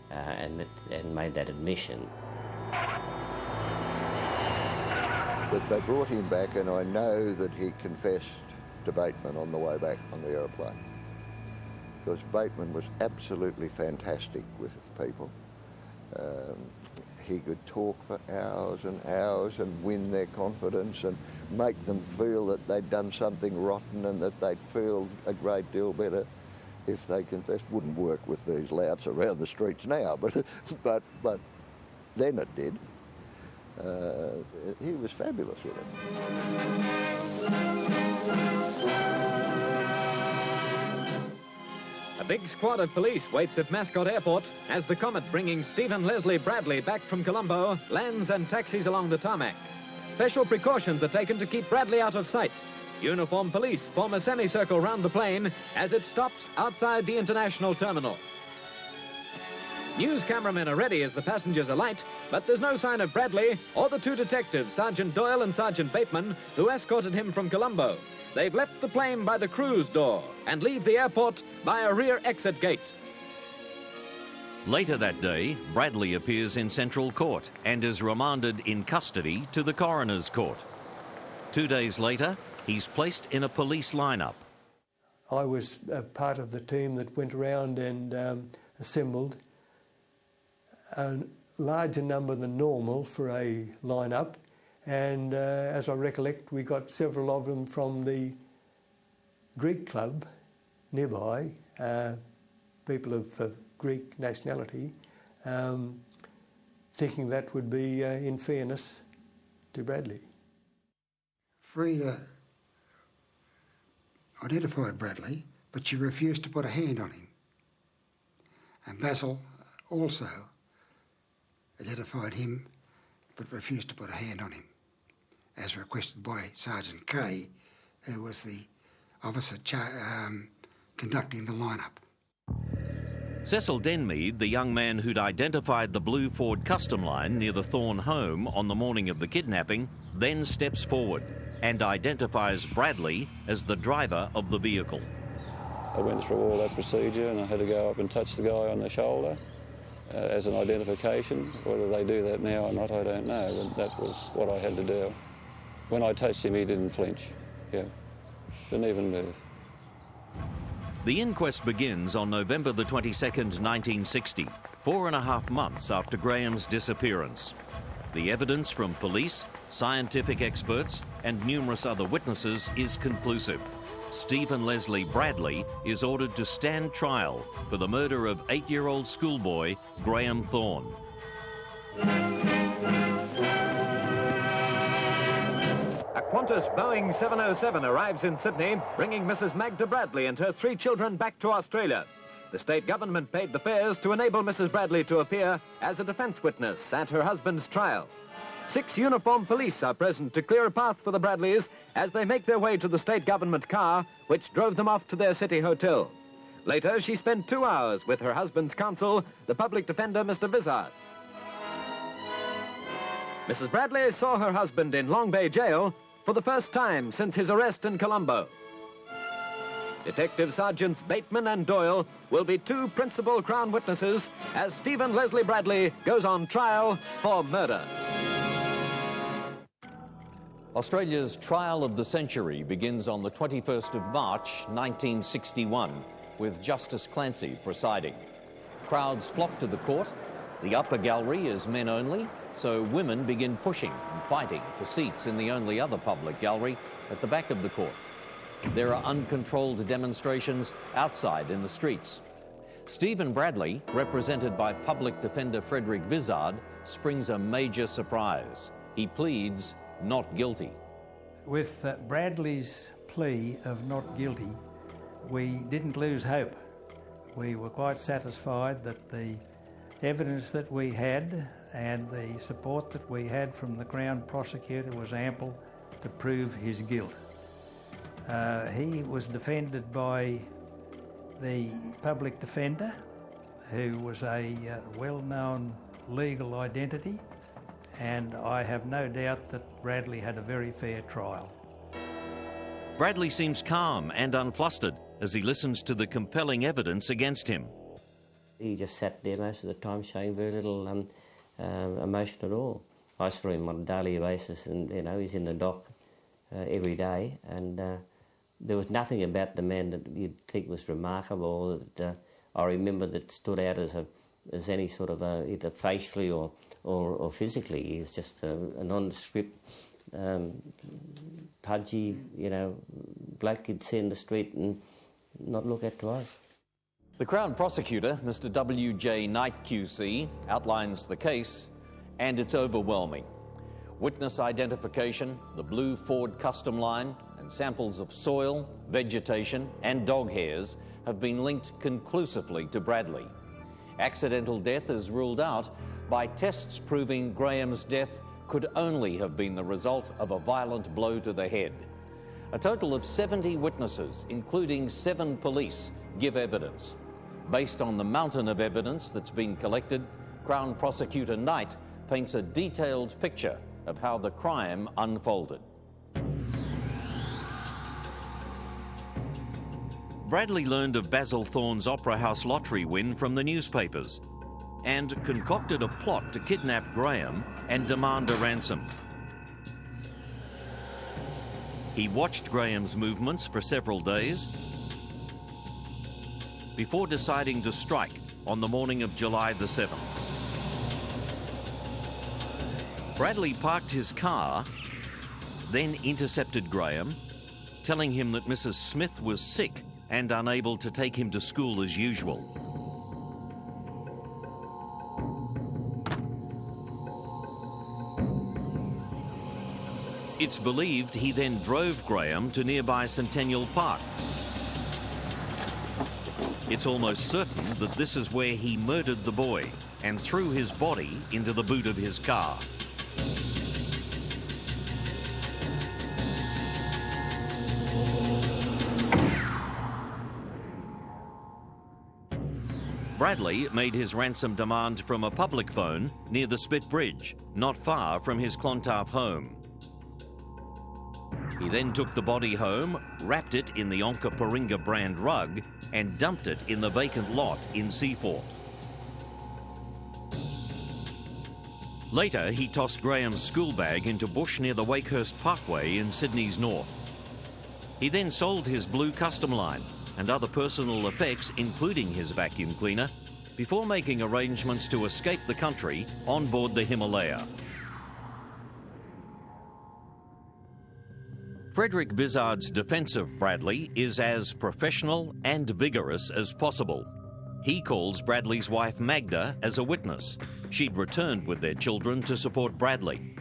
and made that admission. But they brought him back, and I know that he confessed to Bateman on the way back on the aeroplane, because Bateman was absolutely fantastic with people. He could talk for hours and hours and win their confidence and make them feel that they'd done something rotten and that they'd feel a great deal better if they confessed. Wouldn't work with these louts around the streets now, but then it did. He was fabulous with it. A big squad of police waits at Mascot Airport as the Comet bringing Stephen Leslie Bradley back from Colombo lands and taxis along the tarmac. Special precautions are taken to keep Bradley out of sight. Uniformed police form a semicircle round the plane as it stops outside the international terminal. News cameramen are ready as the passengers alight, but there's no sign of Bradley or the two detectives, Sergeant Doyle and Sergeant Bateman, who escorted him from Colombo. They've left the plane by the cruise door and leave the airport by a rear exit gate. Later that day, Bradley appears in Central Court and is remanded in custody to the Coroner's Court. 2 days later, he's placed in a police lineup. I was part of the team that went around and assembled a larger number than normal for a lineup, and as I recollect, we got several of them from the Greek club nearby, people of Greek nationality, thinking that would be in fairness to Bradley. Frida identified Bradley, but she refused to put a hand on him. And Basil also identified him, but refused to put a hand on him, as requested by Sergeant Kay, who was the officer conducting the lineup. Cecil Denmead, the young man who'd identified the blue Ford Custom line near the Thorne home on the morning of the kidnapping, then steps forward and identifies Bradley as the driver of the vehicle. I went through all that procedure and I had to go up and touch the guy on the shoulder as an identification. Whether they do that now or not, I don't know, but that was what I had to do. When I touched him, he didn't flinch. Yeah, didn't even move. The inquest begins on November the 22nd, 1960, 4.5 months after Graham's disappearance. The evidence from police, scientific experts and numerous other witnesses is conclusive. Stephen Leslie Bradley is ordered to stand trial for the murder of 8-year-old schoolboy Graeme Thorne. A Qantas Boeing 707 arrives in Sydney, bringing Mrs. Magda Bradley and her 3 children back to Australia. The state government paid the fares to enable Mrs. Bradley to appear as a defence witness at her husband's trial. 6 uniformed police are present to clear a path for the Bradleys as they make their way to the state government car, which drove them off to their city hotel. Later, she spent 2 hours with her husband's counsel, the public defender, Mr. Vizard. Mrs. Bradley saw her husband in Long Bay Jail for the first time since his arrest in Colombo. Detective Sergeants Bateman and Doyle will be 2 principal Crown witnesses as Stephen Leslie Bradley goes on trial for murder. Australia's trial of the century begins on the 21st of March 1961 with Justice Clancy presiding. Crowds flock to the court. The upper gallery is men only, so women begin pushing and fighting for seats in the only other public gallery at the back of the court. There are uncontrolled demonstrations outside in the streets. Stephen Bradley, represented by public defender Frederick Vizard, springs a major surprise. He pleads not guilty. With Bradley's plea of not guilty, we didn't lose hope. We were quite satisfied that the evidence that we had and the support that we had from the Crown prosecutor was ample to prove his guilt. He was defended by the public defender, who was a well-known legal identity, and I have no doubt that Bradley had a very fair trial. Bradley seems calm and unflustered as he listens to the compelling evidence against him. He just sat there most of the time showing very little emotion at all. I saw him on a daily basis and, you know, he's in the dock every day, and there was nothing about the man that you'd think was remarkable, that I remember that stood out as any sort of either facially or physically. He was just a nondescript, pudgy, you know, bloke you'd see in the street and not look at twice. The Crown Prosecutor, Mr. W.J. Knight QC, outlines the case, and it's overwhelming. Witness identification, the blue Ford Custom line, and samples of soil, vegetation and dog hairs have been linked conclusively to Bradley. Accidental death is ruled out by tests proving Graham's death could only have been the result of a violent blow to the head. A total of 70 witnesses, including 7 police, give evidence. Based on the mountain of evidence that's been collected, Crown Prosecutor Knight paints a detailed picture of how the crime unfolded. Bradley learned of Basil Thorne's Opera House lottery win from the newspapers and concocted a plot to kidnap Graeme and demand a ransom. He watched Graeme's movements for several days before deciding to strike on the morning of July the 7th. Bradley parked his car, then intercepted Graeme, telling him that Mrs. Smith was sick and unable to take him to school as usual. It's believed he then drove Graeme to nearby Centennial Park. It's almost certain that this is where he murdered the boy and threw his body into the boot of his car. Bradley made his ransom demand from a public phone near the Spit Bridge, not far from his Clontarf home. He then took the body home, wrapped it in the Onka Paringa brand rug, and dumped it in the vacant lot in Seaforth. Later, he tossed Graeme's school bag into bush near the Wakehurst Parkway in Sydney's north. He then sold his blue custom line and other personal effects, including his vacuum cleaner, before making arrangements to escape the country on board the Himalaya. Frederick Vizard's defence of Bradley is as professional and vigorous as possible. He calls Bradley's wife Magda as a witness. She'd returned with their children to support Bradley.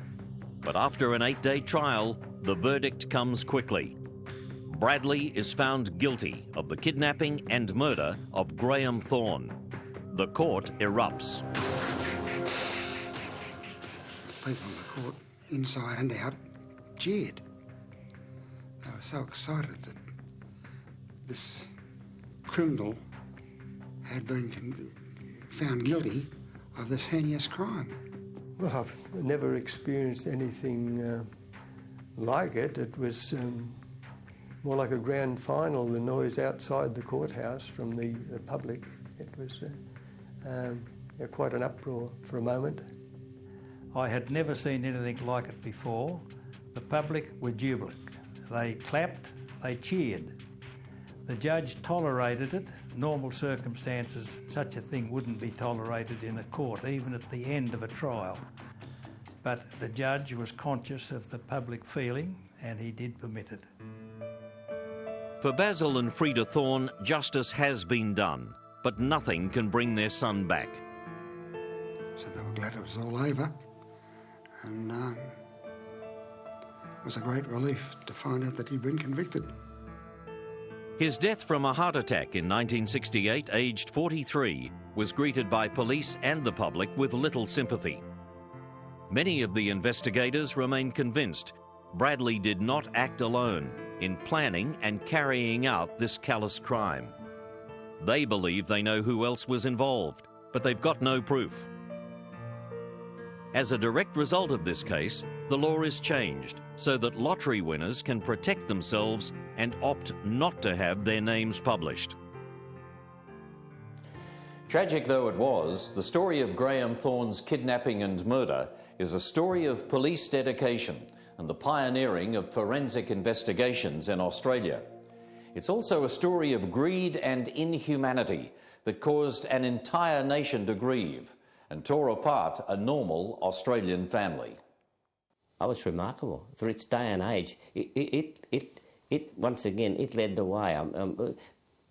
But after an 8-day trial, the verdict comes quickly. Bradley is found guilty of the kidnapping and murder of Graeme Thorne. The court erupts. People in the court, inside and out, cheered. They were so excited that this criminal had been found guilty of this heinous crime. Well, I've never experienced anything like it. It was more like a grand final, the noise outside the courthouse from the public. It was quite an uproar for a moment. I had never seen anything like it before. The public were jubilant. They clapped, they cheered. The judge tolerated it. Normal circumstances, such a thing wouldn't be tolerated in a court, even at the end of a trial. But the judge was conscious of the public feeling, and he did permit it. For Basil and Frida Thorne, justice has been done, but nothing can bring their son back. So they were glad it was all over, and it was a great relief to find out that he'd been convicted. His death from a heart attack in 1968, aged 43, was greeted by police and the public with little sympathy. Many of the investigators remain convinced Bradley did not act alone in planning and carrying out this callous crime. They believe they know who else was involved, but they've got no proof. As a direct result of this case, the law is changed so that lottery winners can protect themselves and opt not to have their names published. Tragic though it was, the story of Graeme Thorne's kidnapping and murder is a story of police dedication and the pioneering of forensic investigations in Australia. It's also a story of greed and inhumanity that caused an entire nation to grieve and tore apart a normal Australian family. Oh, it's remarkable. For its day and age, it once again, it led the way.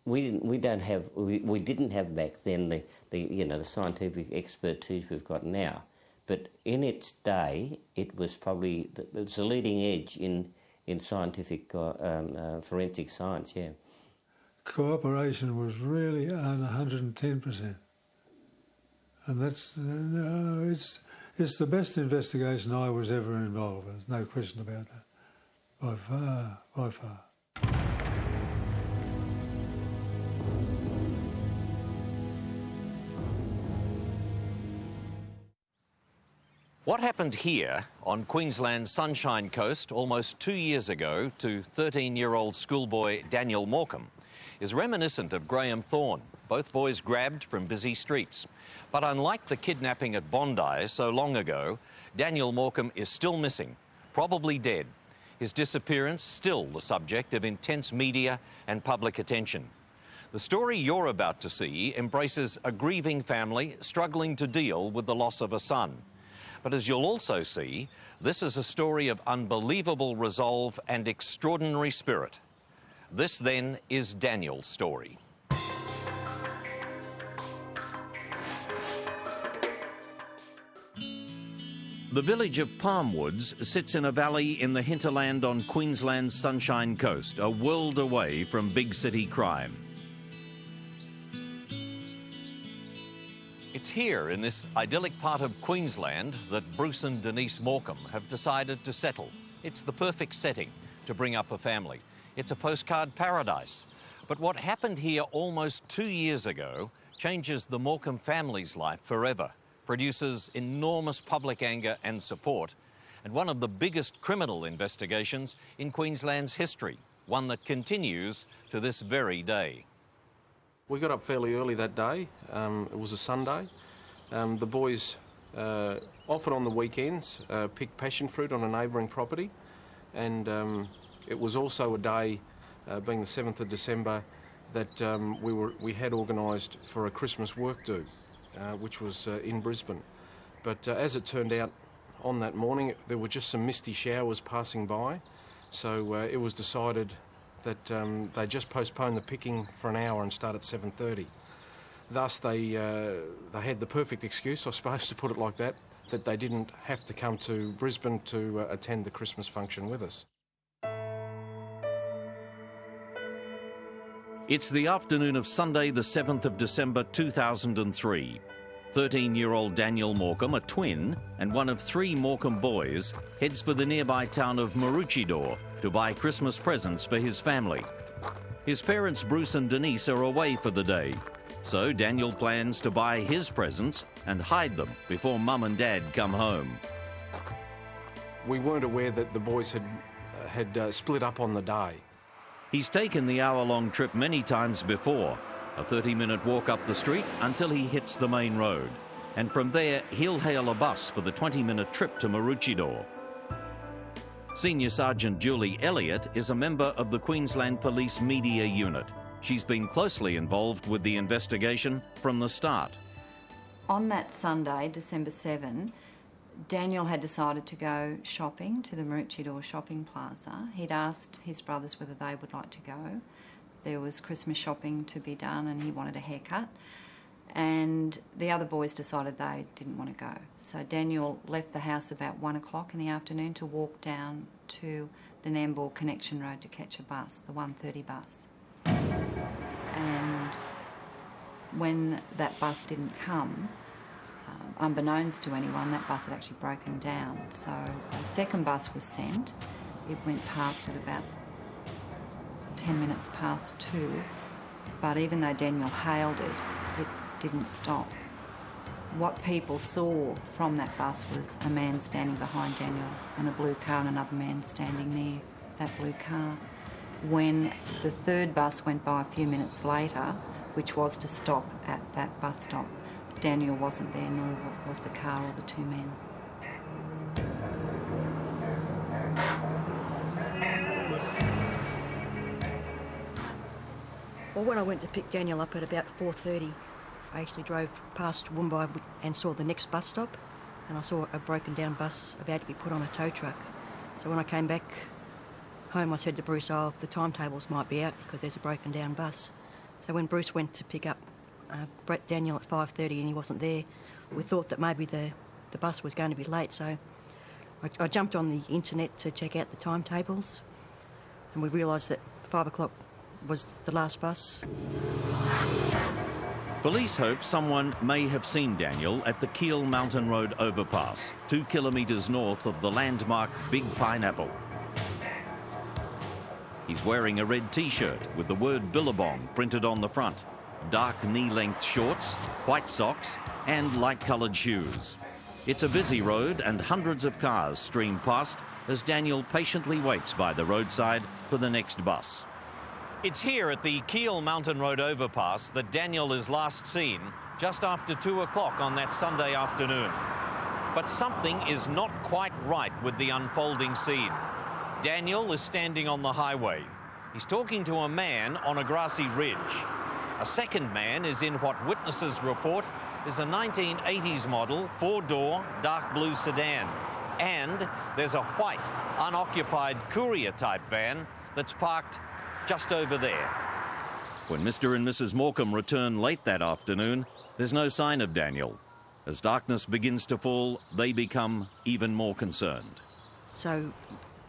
We didn't have back then the scientific expertise we've got now. But in its day, it was probably the leading edge in scientific forensic science. Yeah. Cooperation was really on 110%, and that's it's the best investigation I was ever involved in. There's no question about that. By far, by far. What happened here on Queensland's Sunshine Coast almost 2 years ago to 13-year-old schoolboy Daniel Morecombe is reminiscent of Graeme Thorne, both boys grabbed from busy streets. But unlike the kidnapping at Bondi so long ago, Daniel Morecombe is still missing, probably dead. His disappearance still the subject of intense media and public attention. The story you're about to see embraces a grieving family struggling to deal with the loss of a son. But as you'll also see, this is a story of unbelievable resolve and extraordinary spirit. This then is Daniel's story. The village of Palmwoods sits in a valley in the hinterland on Queensland's Sunshine Coast, a world away from big city crime. It's here in this idyllic part of Queensland that Bruce and Denise Morecombe have decided to settle. It's the perfect setting to bring up a family. It's a postcard paradise. But what happened here almost 2 years ago changes the Morecombe family's life forever, produces enormous public anger and support, and one of the biggest criminal investigations in Queensland's history, one that continues to this very day. We got up fairly early that day. It was a Sunday. The boys, often on the weekends, picked passion fruit on a neighbouring property, and it was also a day, being the 7th of December, that we had organised for a Christmas work do, which was in Brisbane. But as it turned out, on that morning there were just some misty showers passing by, so it was decided that they just postponed the picking for an hour and start at 7:30. Thus they had the perfect excuse, I suppose, to put it like that they didn't have to come to Brisbane to attend the Christmas function with us. It's the afternoon of Sunday, the 7th of December 2003. 13-year-old Daniel Morecombe, a twin and one of 3 Morecombe boys, heads for the nearby town of Maroochydore to buy Christmas presents for his family. His parents, Bruce and Denise, are away for the day, so Daniel plans to buy his presents and hide them before Mum and Dad come home. We weren't aware that the boys had split up on the day. He's taken the hour-long trip many times before, a 30-minute walk up the street until he hits the main road. And from there, he'll hail a bus for the 20-minute trip to Maroochydore. Senior Sergeant Julie Elliott is a member of the Queensland Police Media Unit. She's been closely involved with the investigation from the start. On that Sunday, December 7, Daniel had decided to go shopping to the Maroochydore shopping plaza. He'd asked his brothers whether they would like to go. There was Christmas shopping to be done and he wanted a haircut. And the other boys decided they didn't want to go. So Daniel left the house about 1 o'clock in the afternoon to walk down to the Nambour Connection Road to catch a bus, the 1:30 bus. And when that bus didn't come, unbeknownst to anyone, that bus had actually broken down. So a second bus was sent. It went past at about 10 minutes past 2, but even though Daniel hailed it, it didn't stop. What people saw from that bus was a man standing behind Daniel and a blue car and another man standing near that blue car. When the third bus went by a few minutes later, which was to stop at that bus stop, Daniel wasn't there, nor was the car or the 2 men. Well, when I went to pick Daniel up at about 4:30, I actually drove past Woombai and saw the next bus stop, and I saw a broken down bus about to be put on a tow truck. So when I came back home, I said to Bruce, oh, the timetables might be out because there's a broken down bus. So when Bruce went to pick up Daniel at 5:30 and he wasn't there, we thought that maybe the bus was going to be late, so I jumped on the internet to check out the timetables, and we realised that 5 o'clock was the last bus. Police hope someone may have seen Daniel at the Keel Mountain Road overpass, 2 kilometres north of the landmark Big Pineapple. He's wearing a red T-shirt with the word Billabong printed on the front, dark knee-length shorts, white socks and light-coloured shoes. It's a busy road and hundreds of cars stream past as Daniel patiently waits by the roadside for the next bus. It's here at the Kiel Mountain Road overpass that Daniel is last seen just after 2 o'clock on that Sunday afternoon. But something is not quite right with the unfolding scene. Daniel is standing on the highway. He's talking to a man on a grassy ridge. A second man is in what witnesses report is a 1980s model, 4-door, dark blue sedan. And there's a white, unoccupied courier-type van that's parked just over there. When Mr. and Mrs. Morecombe return late that afternoon, there's no sign of Daniel. As darkness begins to fall, they become even more concerned. So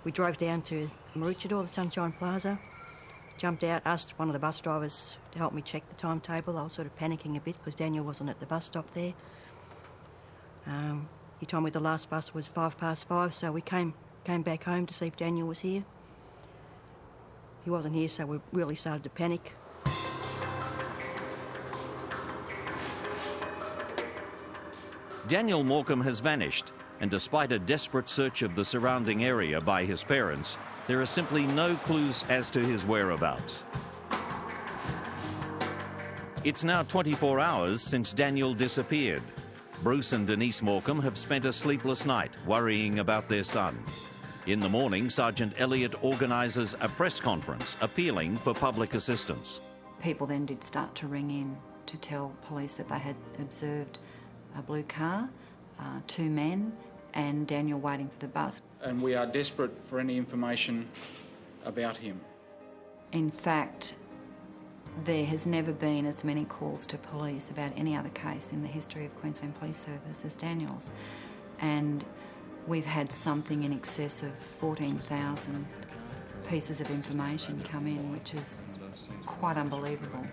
we drove down to Maroochydore, the Sunshine Plaza, jumped out, asked one of the bus drivers to help me check the timetable. I was sort of panicking a bit because Daniel wasn't at the bus stop there. He told me the last bus was 5:05, so we came back home to see if Daniel was here. He wasn't here, so we really started to panic. Daniel Morecombe has vanished, and despite a desperate search of the surrounding area by his parents, there are simply no clues as to his whereabouts. It's now 24 hours since Daniel disappeared. Bruce and Denise Morecombe have spent a sleepless night worrying about their son. In the morning, Sergeant Elliott organises a press conference appealing for public assistance. People then did start to ring in to tell police that they had observed a blue car, 2 men, and Daniel waiting for the bus. And we are desperate for any information about him. In fact, there has never been as many calls to police about any other case in the history of Queensland Police Service as Daniel's. And we've had something in excess of 14,000 pieces of information come in, which is quite unbelievable.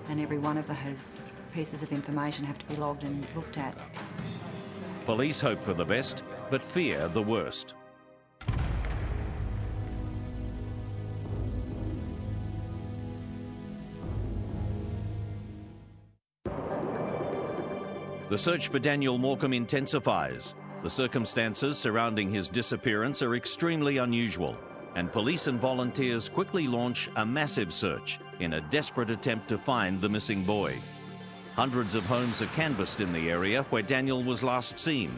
And every one of those pieces of information have to be logged and looked at. Police hope for the best, but fear the worst. The search for Daniel Morecombe intensifies. The circumstances surrounding his disappearance are extremely unusual, and police and volunteers quickly launch a massive search in a desperate attempt to find the missing boy. Hundreds of homes are canvassed in the area where Daniel was last seen,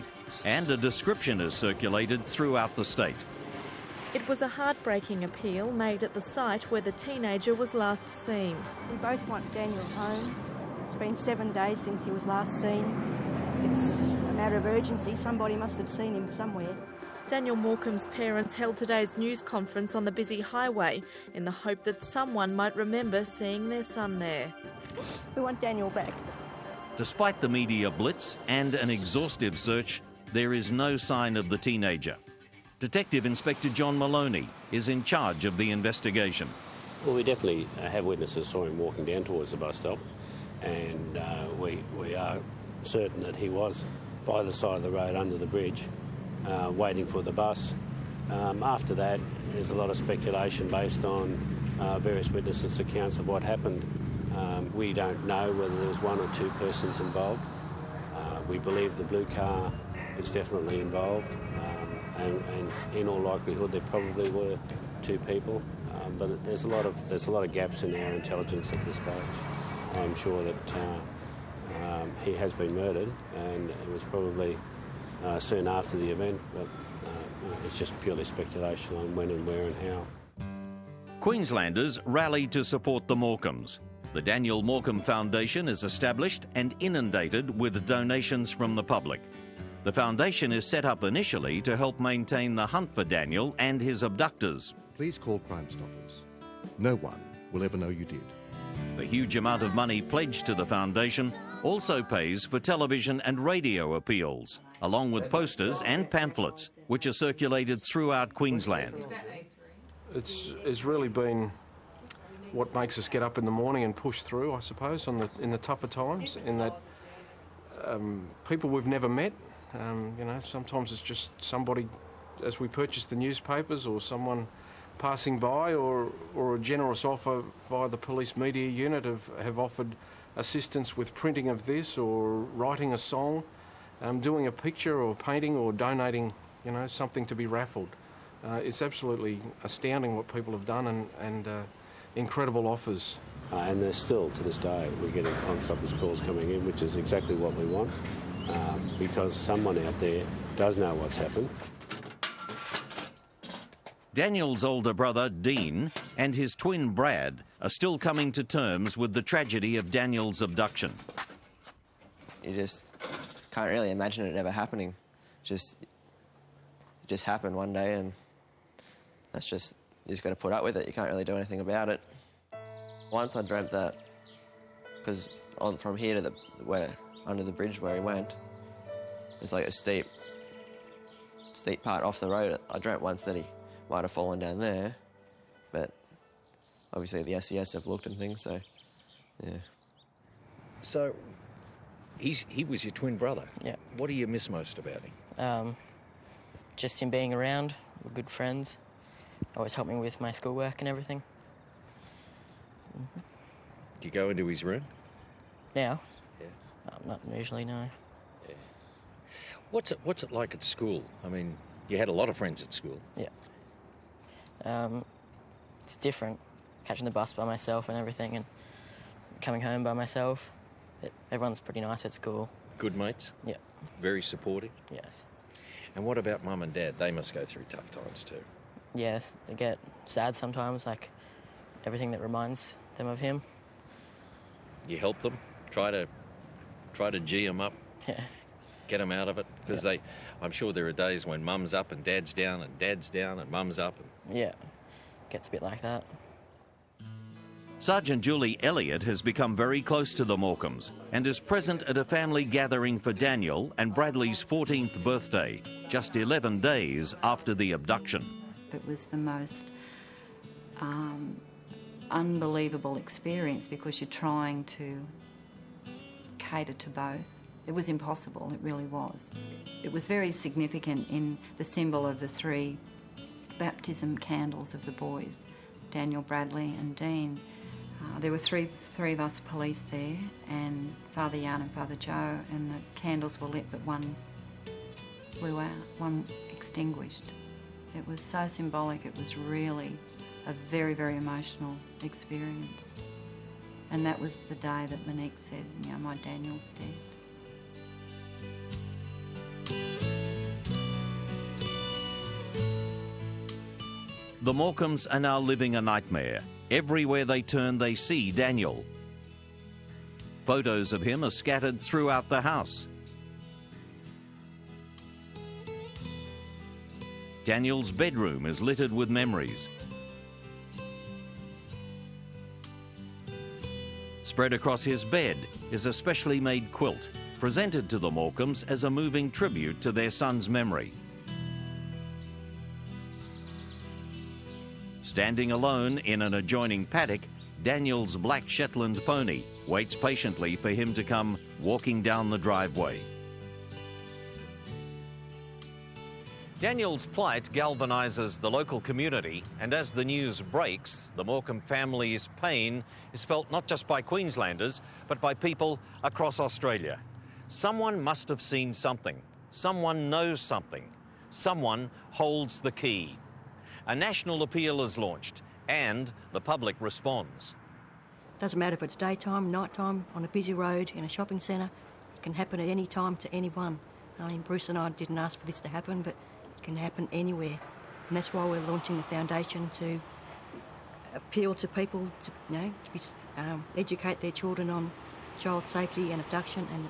and a description is circulated throughout the state. It was a heartbreaking appeal made at the site where the teenager was last seen. We both want Daniel home. It's been 7 days since he was last seen. It's a matter of urgency. Somebody must have seen him somewhere. Daniel Morecombe's parents held today's news conference on the busy highway in the hope that someone might remember seeing their son there. We want Daniel back. Despite the media blitz and an exhaustive search, there is no sign of the teenager. Detective Inspector John Maloney is in charge of the investigation. Well, we definitely have witnesses saw him walking down towards the bus stop, and we are certain that he was by the side of the road under the bridge, waiting for the bus. After that, there's a lot of speculation based on various witnesses' accounts of what happened. We don't know whether there was 1 or 2 persons involved. We believe the blue car is definitely involved, and in all likelihood there probably were 2 people. But there's a lot of gaps in our intelligence at this stage. I'm sure that he has been murdered, and it was probably soon after the event, but it's just purely speculation on when and where and how. Queenslanders rallied to support the Morecombes. The Daniel Morecombe Foundation is established and inundated with donations from the public. The foundation is set up initially to help maintain the hunt for Daniel and his abductors. Please call Crime Stoppers. No one will ever know you did. The huge amount of money pledged to the foundation also pays for television and radio appeals, along with posters and pamphlets, which are circulated throughout Queensland. It's really been what makes us get up in the morning and push through, I suppose, in the tougher times, in that people we've never met, sometimes it's just somebody, as we purchase the newspapers, or someone passing by, or a generous offer via the police media unit have offered assistance with printing of this or writing a song. doing a picture or painting or donating, you know, something to be raffled. It's absolutely astounding what people have done, and incredible offers. And there's still, to this day, we're getting Crime Stoppers calls coming in, which is exactly what we want, because someone out there does know what's happened. Daniel's older brother, Dean, and his twin, Brad, are still coming to terms with the tragedy of Daniel's abduction. You just can't really imagine it ever happening. It just happened one day, and that's just, you just got to put up with it. You can't really do anything about it. Once I dreamt that, because from here to under the bridge where he went, it's like a steep part off the road. I dreamt once that he might have fallen down there, but obviously the SES have looked and things, so yeah. So he was your twin brother. Yeah. What do you miss most about him? Just him being around. We're good friends. Always helped me with my schoolwork and everything. Do you go into his room? Now? Yeah. Not usually, no. Yeah. What's it like at school? I mean, you had a lot of friends at school. Yeah. It's different, catching the bus by myself and everything, and coming home by myself. Everyone's pretty nice at school. Good mates? Yeah. Very supportive? Yes. And what about mum and dad? They must go through tough times too. Yes, they get sad sometimes, like everything that reminds them of him. You help them? Try to G them up? Yeah. Get them out of it? Because I'm sure there are days when mum's up and dad's down and mum's up. Yeah, gets a bit like that. Sergeant Julie Elliott has become very close to the Morecombe's and is present at a family gathering for Daniel and Bradley's 14th birthday, just 11 days after the abduction. It was the most unbelievable experience because you're trying to cater to both. It was impossible, it really was. It was very significant in the symbol of the 3 baptism candles of the boys, Daniel, Bradley and Dean. There were three of us police there, and Father Jan and Father Joe, and the candles were lit but one blew out, one extinguished. It was so symbolic, it was really a very, very emotional experience. And that was the day that Monique said, you know, my Daniel's dead. The Morecombe's are now living a nightmare. Everywhere they turn, they see Daniel. Photos of him are scattered throughout the house. Daniel's bedroom is littered with memories. Spread across his bed is a specially made quilt, presented to the Morecombe's as a moving tribute to their son's memory. Standing alone in an adjoining paddock, Daniel's black Shetland pony waits patiently for him to come walking down the driveway. Daniel's plight galvanises the local community, and as the news breaks, the Morecombe family's pain is felt not just by Queenslanders, but by people across Australia. Someone must have seen something. Someone knows something. Someone holds the key. A national appeal is launched, and the public responds. Doesn't matter if it's daytime, nighttime, on a busy road, in a shopping centre. It can happen at any time to anyone. I mean, Bruce and I didn't ask for this to happen, but it can happen anywhere. And that's why we're launching the foundation, to appeal to people to, you know, to educate their children on child safety and abduction, and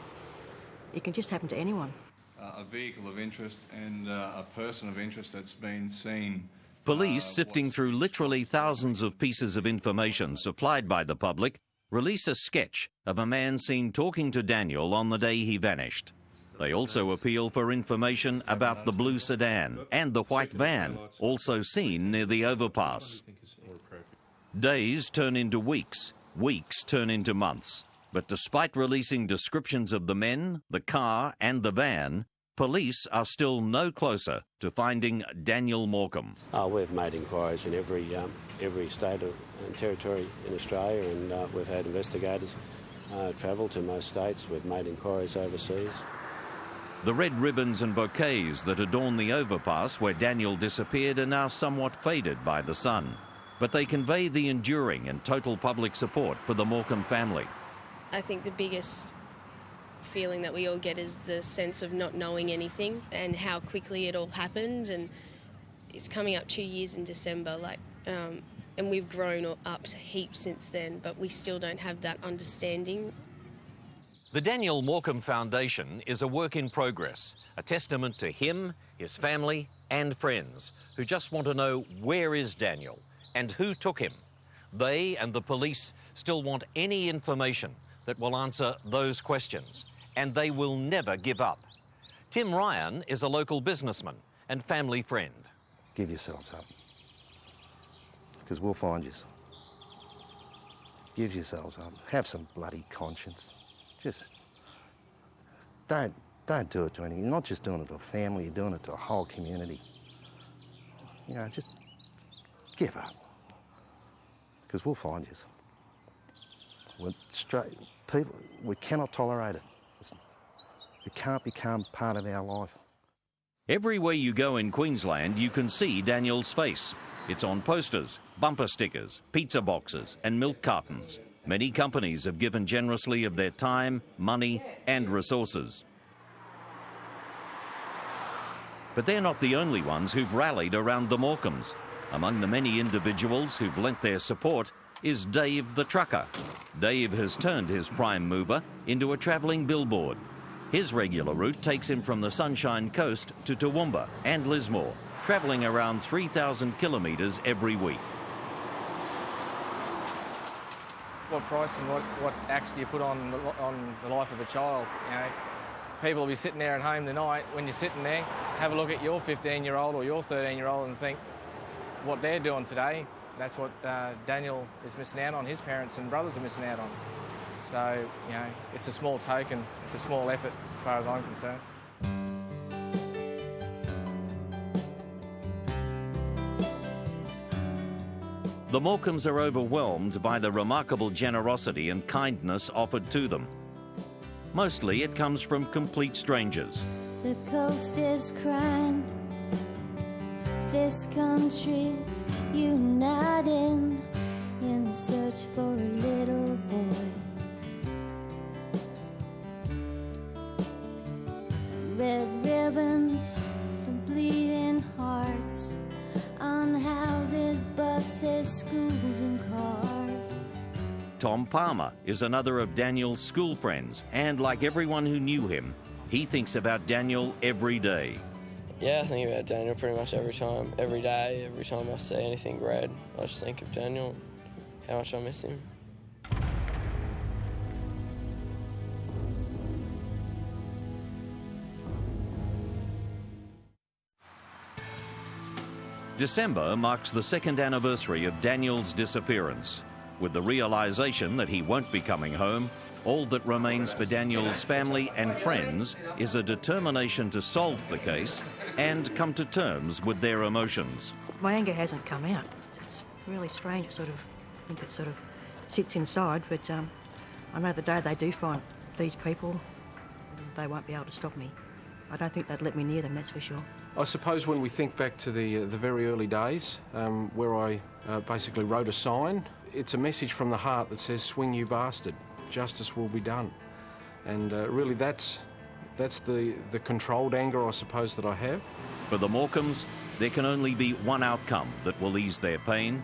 it can just happen to anyone. A vehicle of interest and a person of interest that's been seen. Police, sifting through literally thousands of pieces of information supplied by the public, release a sketch of a man seen talking to Daniel on the day he vanished. They also appeal for information about the blue sedan and the white van, also seen near the overpass. Days turn into weeks, weeks turn into months. But despite releasing descriptions of the men, the car and the van, police are still no closer to finding Daniel Morecombe. We've made inquiries in every state and territory in Australia, and we've had investigators travel to most states. We've made inquiries overseas. The red ribbons and bouquets that adorn the overpass where Daniel disappeared are now somewhat faded by the sun, but they convey the enduring and total public support for the Morecombe family. I think the biggest feeling that we all get is the sense of not knowing anything and how quickly it all happened, and it's coming up 2 years in December, and we've grown up heaps since then, but we still don't have that understanding. The Daniel Morecombe Foundation is a work in progress, a testament to him, his family and friends who just want to know where is Daniel and who took him. They and the police still want any information that will answer those questions, and they will never give up. Tim Ryan is a local businessman and family friend. Give yourselves up, because we'll find you. Give yourselves up. Have some bloody conscience. Just don't do it to anyone. You're not just doing it to a family, you're doing it to a whole community. You know, just give up, because we'll find you. We're straight people. We cannot tolerate it. It can't become part of our life. Everywhere you go in Queensland, you can see Daniel's face. It's on posters, bumper stickers, pizza boxes and milk cartons. Many companies have given generously of their time, money and resources. But they're not the only ones who've rallied around the Morecombe's. Among the many individuals who've lent their support is Dave the trucker. Dave has turned his prime mover into a travelling billboard. His regular route takes him from the Sunshine Coast to Toowoomba and Lismore, travelling around 3,000 kilometres every week. What price and what acts do you put on the life of a child? You know, people will be sitting there at home tonight. When you're sitting there, have a look at your 15-year-old or your 13-year-old and think what they're doing today. That's what Daniel is missing out on. His parents and brothers are missing out on. So, you know, it's a small token. It's a small effort as far as I'm concerned. The Morecombe's are overwhelmed by the remarkable generosity and kindness offered to them. Mostly it comes from complete strangers. The coast is crying, this country's uniting in the search for a little boy. Red ribbons for bleeding hearts on houses, buses, schools and cars. Tom Palmer is another of Daniel's school friends, and like everyone who knew him, he thinks about Daniel every day. Yeah, I think about Daniel pretty much every time, every day, every time I see anything red, I just think of Daniel, how much I miss him. December marks the second anniversary of Daniel's disappearance. With the realisation that he won't be coming home, all that remains for Daniel's family and friends is a determination to solve the case and come to terms with their emotions. My anger hasn't come out. It's really strange. I think it sort of sits inside, but I know the day they do find these people, they won't be able to stop me. I don't think they'd let me near them, that's for sure. I suppose when we think back to the very early days, where I basically wrote a sign, it's a message from the heart that says, "Swing, you bastard, justice will be done." And really that's the controlled anger, I suppose, that I have. For the Morecombe's, there can only be one outcome that will ease their pain.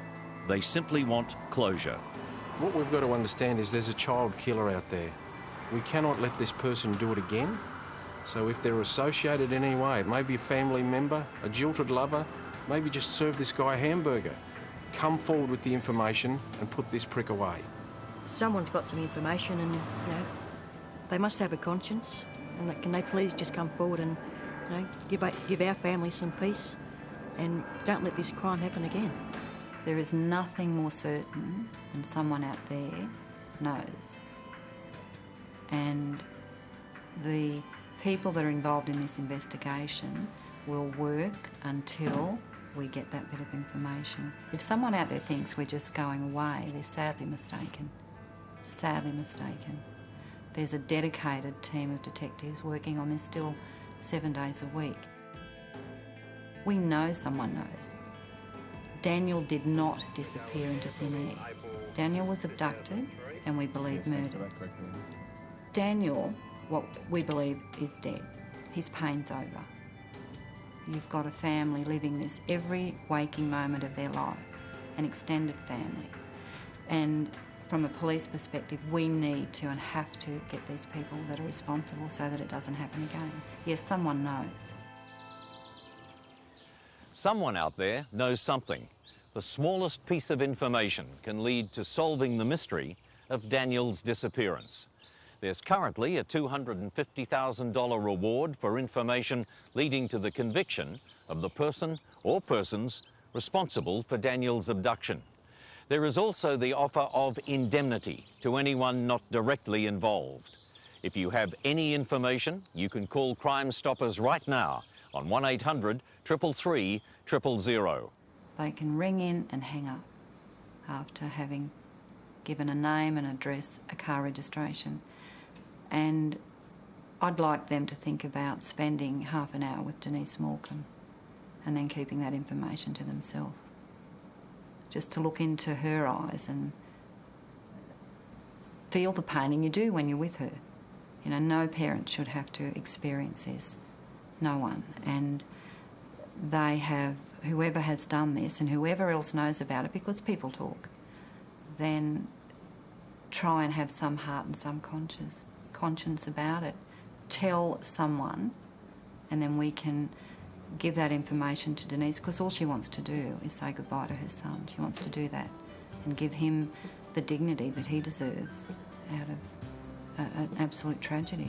They simply want closure. What we've got to understand is there's a child killer out there. We cannot let this person do it again. So if they're associated in any way, it may be a family member, a jilted lover, maybe just serve this guy a hamburger. Come forward with the information and put this prick away. Someone's got some information and, you know, they must have a conscience. And can they please just come forward and, you know, give our family some peace and don't let this crime happen again. There is nothing more certain than someone out there knows. And the people that are involved in this investigation will work until we get that bit of information. If someone out there thinks we're just going away, they're sadly mistaken. Sadly mistaken. There's a dedicated team of detectives working on this still 7 days a week. We know someone knows. Daniel did not disappear into thin air. Daniel was abducted and we believe murdered. Daniel, what we believe, is dead. His pain's over. You've got a family living this every waking moment of their life, an extended family. And from a police perspective, we need to and have to get these people that are responsible so that it doesn't happen again. Yes, someone knows. Someone out there knows something. The smallest piece of information can lead to solving the mystery of Daniel's disappearance. There's currently a $250,000 reward for information leading to the conviction of the person or persons responsible for Daniel's abduction. There is also the offer of indemnity to anyone not directly involved. If you have any information, you can call Crime Stoppers right now on 1800 333 000. They can ring in and hang up after having given a name, an address, a car registration. And I'd like them to think about spending half an hour with Denise Morecombe and then keeping that information to themselves. Just to look into her eyes and feel the pain, and you do when you're with her. You know, no parent should have to experience this. No one. And they have, whoever has done this and whoever else knows about it, because people talk, then try and have some heart and some conscience about it. Tell someone, and then we can give that information to Denise, because all she wants to do is say goodbye to her son. She wants to do that and give him the dignity that he deserves out of an absolute tragedy.